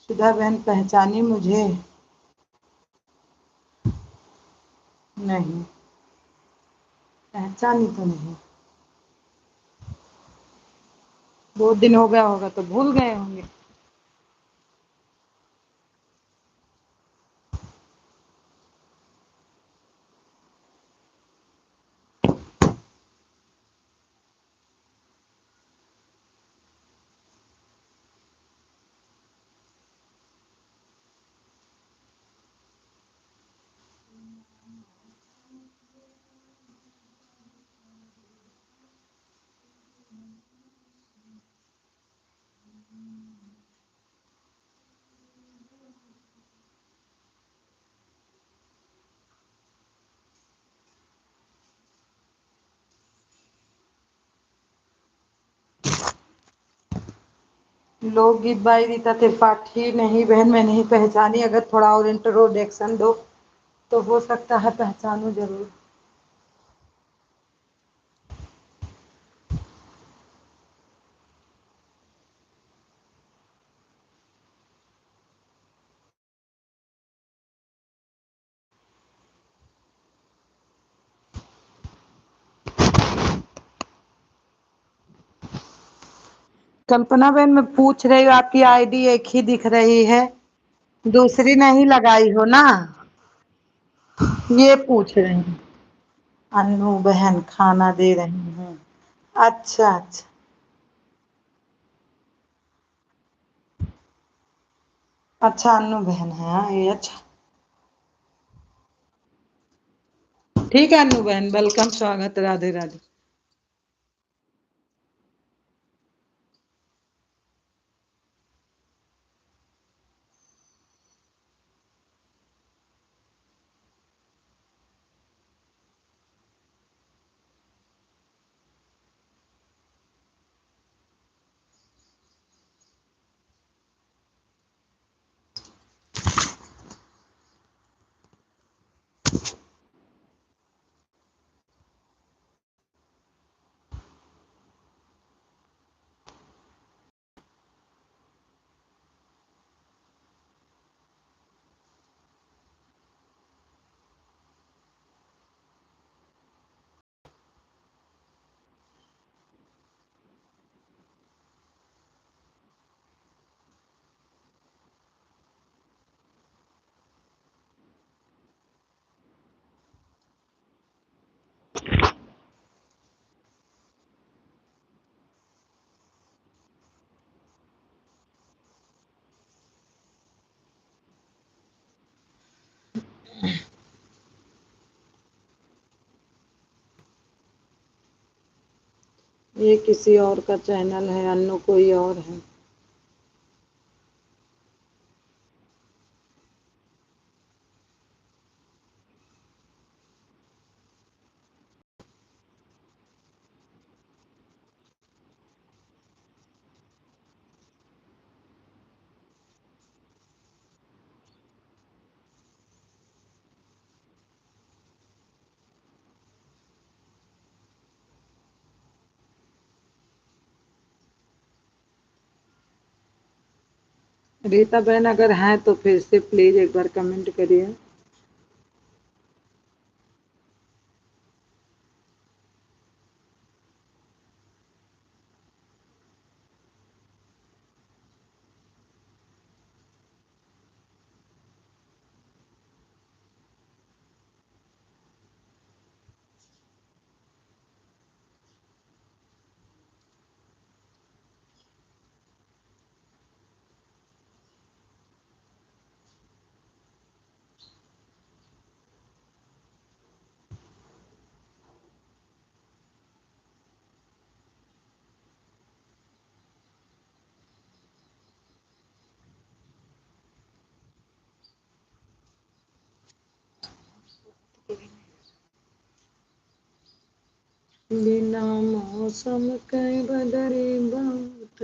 सुधा बहन पहचानी मुझे? नहीं, पहचानी तो नहीं। बहुत दिन हो गया होगा तो भूल गए होंगे। लोकगीत बाई रीता त्रिपाठी नहीं बहन मैं नहीं पहचानी, अगर थोड़ा और इंट्रोडक्शन दो तो हो सकता है पहचानूं जरूर। कल्पना बहन मैं पूछ रही हूँ, आपकी आईडी एक ही दिख रही है, दूसरी नहीं लगाई हो ना? ये पूछ रही हूँ। अन्नू बहन खाना दे रही हूँ। अच्छा अच्छा। अच्छा अन्नू बहन है, हाँ, ये अच्छा। ठीक है अन्नू बहन, वेलकम, स्वागत, राधे राधे। ये किसी और का चैनल है, अन्नू कोई और है। रीता बहन अगर हैं तो फिर से प्लीज एक बार कमेंट करिए। बिना मौसम के बदरी बहुत।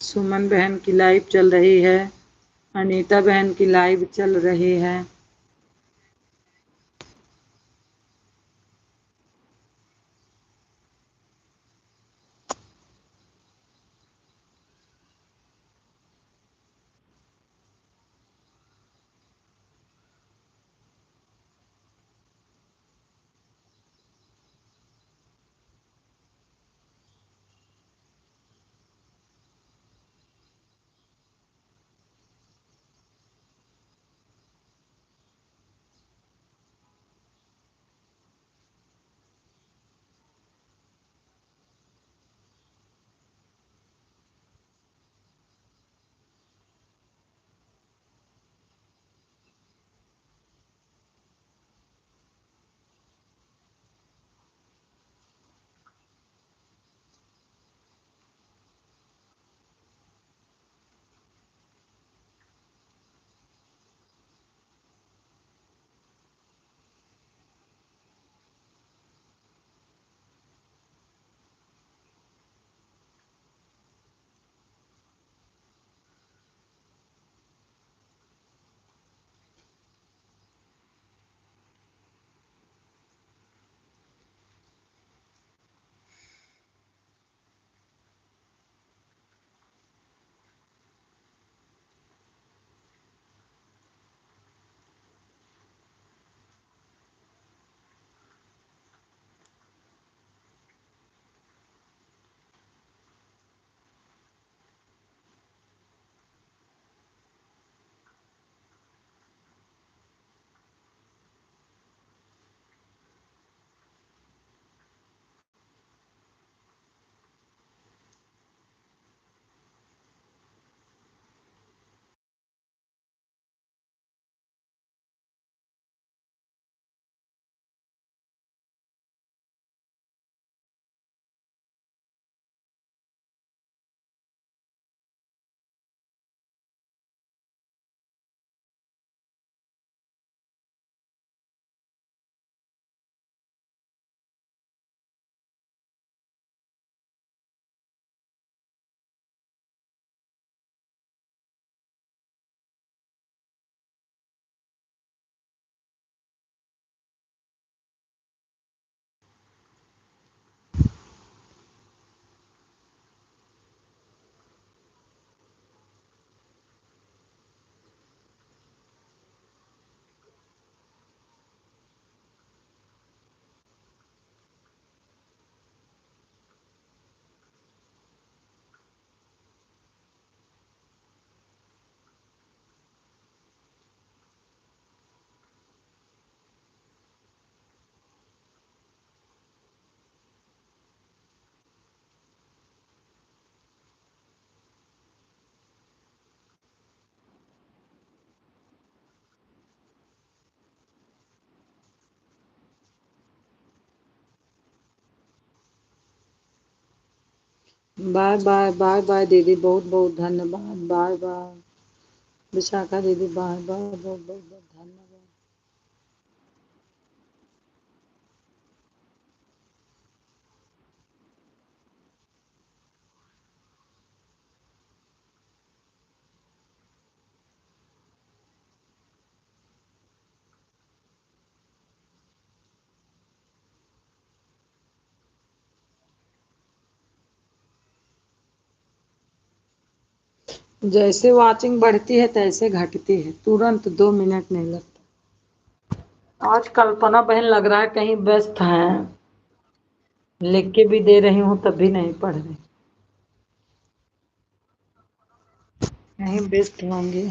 सुमन बहन की लाइव चल रही है, अनीता बहन की लाइव चल रही है। बाय बाय बाय बाय दीदी, बहुत बहुत धन्यवाद। बाय बाय विशाखा दीदी, बाय बाय, बहुत बहुत बहुत धन्यवाद। जैसे वॉचिंग बढ़ती है तैसे घटती है, तुरंत 2 मिनट नहीं लगता। आज कल्पना बहन लग रहा है कहीं व्यस्त हैं, लिख के भी दे रही हूँ तब भी नहीं पढ़ रही। कहीं व्यस्त होंगी।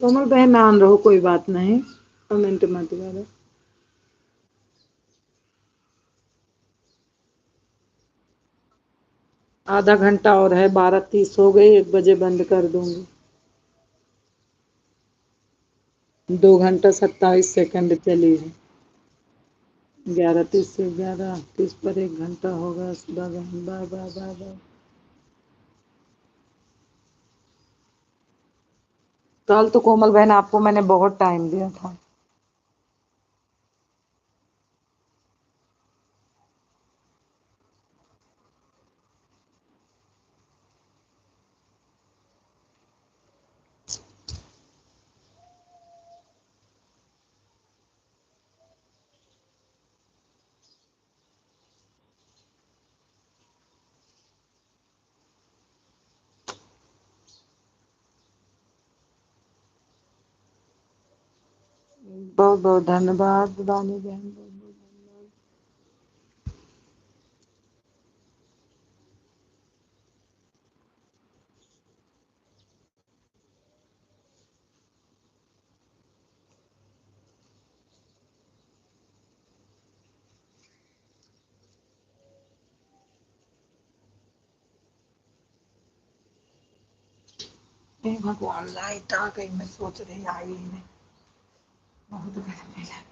कोमल बहन मान रहो, कोई बात नहीं, कमेंट मत करो। आधा घंटा और है, 12:30 हो गई, 1 बजे बंद कर दूंगी। 2 घंटा 27 सेकंड चली है। 11:30 से 11:30 पर 1 घंटा होगा। Bye bye bye bye bye. कल तो कोमल बहन आपको मैंने बहुत टाइम दिया था। बहुत बहुत धन्यवाद रानी बहन, बहुत बहुत धन्यवाद। हे भगवान, लाइट आ गई, मैं सोच रही आई ही नहीं। बहुत गर्मी लग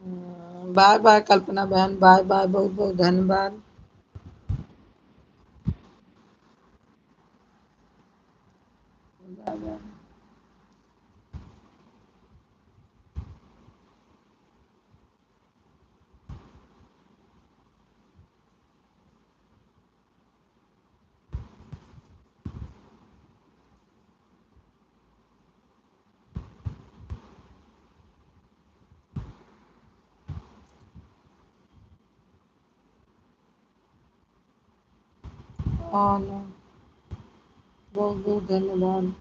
बाय बाय कल्पना बहन, बाय बाय, बहुत बहुत धन्यवाद। Bye bye. बहुत बहुत धन्यवाद।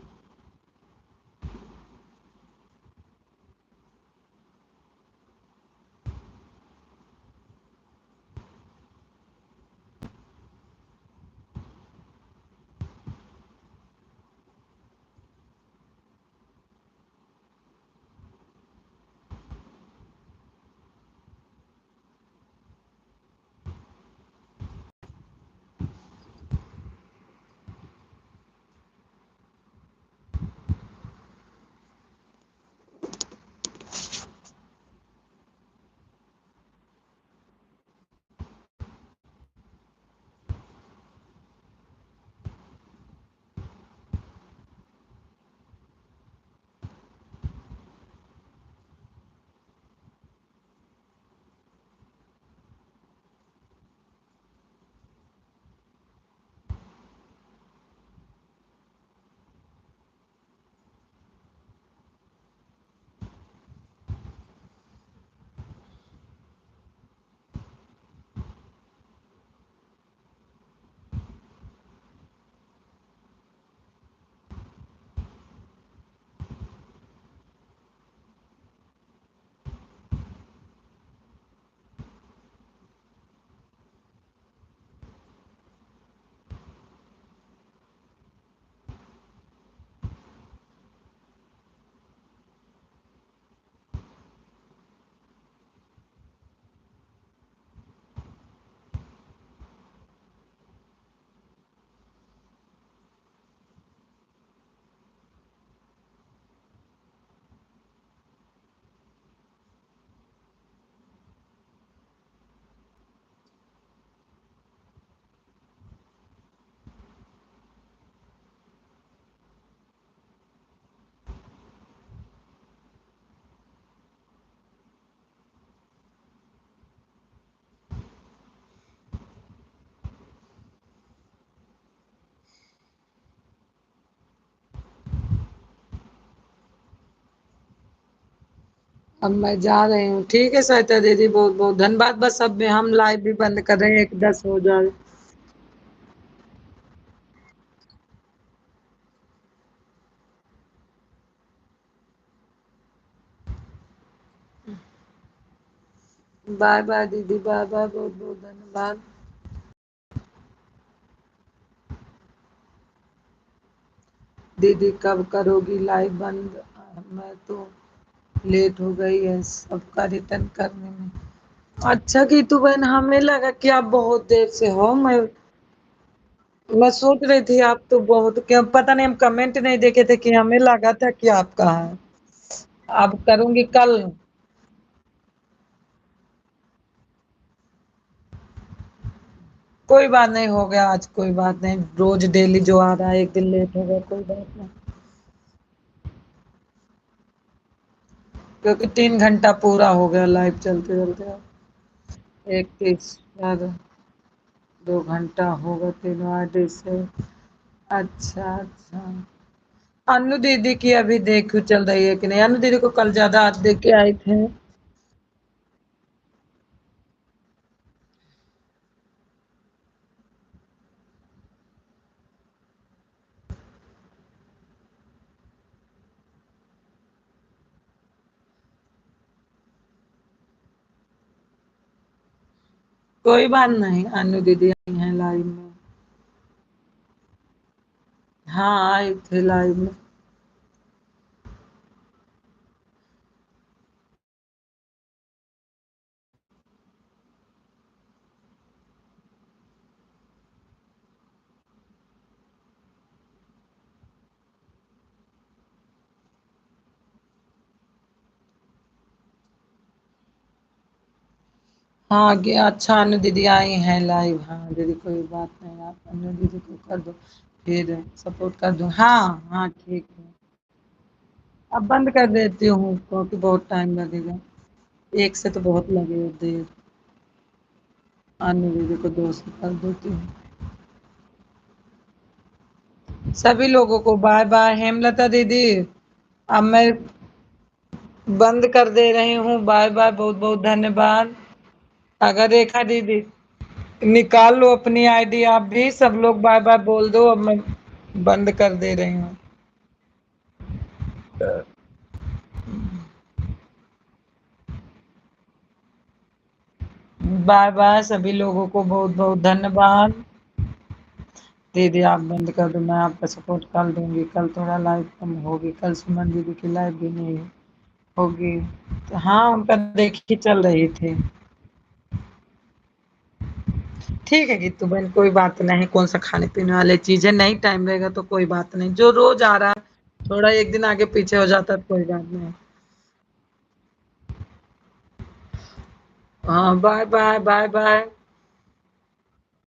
अब मैं जा रही हूँ, ठीक है सविता दीदी, बहुत बहुत धन्यवाद। बस अब हम लाइव भी बंद कर रहे हैं, 1:10 हो जाए। बाय बाय दीदी, बाय बाय, बहुत बहुत धन्यवाद। दीदी कब करोगी लाइव बंद? मैं तो लेट हो गई है सबका रिटर्न करने में। अच्छा कीतू बहन, हमें लगा कि आप बहुत देर से हो। मैं सोच रही थी आप तो बहुत, क्या पता नहीं, हम कमेंट नहीं देखे थे कि हमें लगा था कि आप कहाँ हैं। अब करूंगी कल। कोई बात नहीं, हो गया आज, कोई बात नहीं, रोज डेली जो आ रहा है, एक दिन लेट हो गया, कोई बात नहीं। क्योंकि 3 घंटा पूरा हो गया लाइव चलते चलते। 31 यार, 2 घंटा होगा तीनों आईडी से। अच्छा अच्छा। अनु दीदी की अभी देखो चल रही है कि नहीं? अनु दीदी को कल ज्यादा आज देख के आई थे। कोई बात नहीं, अनु दीदी आई हैं लाइव में। हाँ आई थे लाइव में। हाँ गया अच्छा, अनु दीदी आई हैं लाइव। हाँ दीदी कोई बात नहीं, आप अनु दीदी को कर दो, फिर सपोर्ट कर दो। हाँ हाँ ठीक है, अब बंद कर देती हूँ क्योंकि बहुत टाइम लगेगा, एक से तो बहुत लगे देर। अनु दीदी को दो से कर देती हूँ। सभी लोगों को बाय बाय। हेमलता दीदी अब मैं बंद कर दे रही हूँ, बाय बाय, बहुत बहुत धन्यवाद। अगर रेखा दीदी निकाल लो अपनी आईडी, आप भी सब लोग बाय बाय बोल दो, अब मैं बंद कर दे रही हूँ। बाय बाय, सभी लोगों को बहुत बहुत धन्यवाद। दीदी आप बंद कर दो, मैं आपका सपोर्ट कर दूंगी। कल थोड़ा लाइव कम होगी, कल सुमन दीदी की लाइव भी नहीं होगी। तो हाँ उनका देखी चल रही थी। ठीक है गीतू बहन, कोई बात नहीं, कौन सा खाने पीने वाले चीज है, नहीं टाइम रहेगा तो कोई बात नहीं, जो रोज आ रहा है थोड़ा एक दिन आगे पीछे हो जाता है तो कोई बात नहीं। हाँ बाय बाय बाय बाय।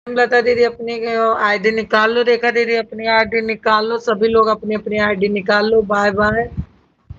लता दीदी अपनी आईडी निकाल लो, रेखा दीदी अपनी आईडी निकाल लो, सभी लोग अपनी अपनी आईडी निकाल लो, बाय बाय।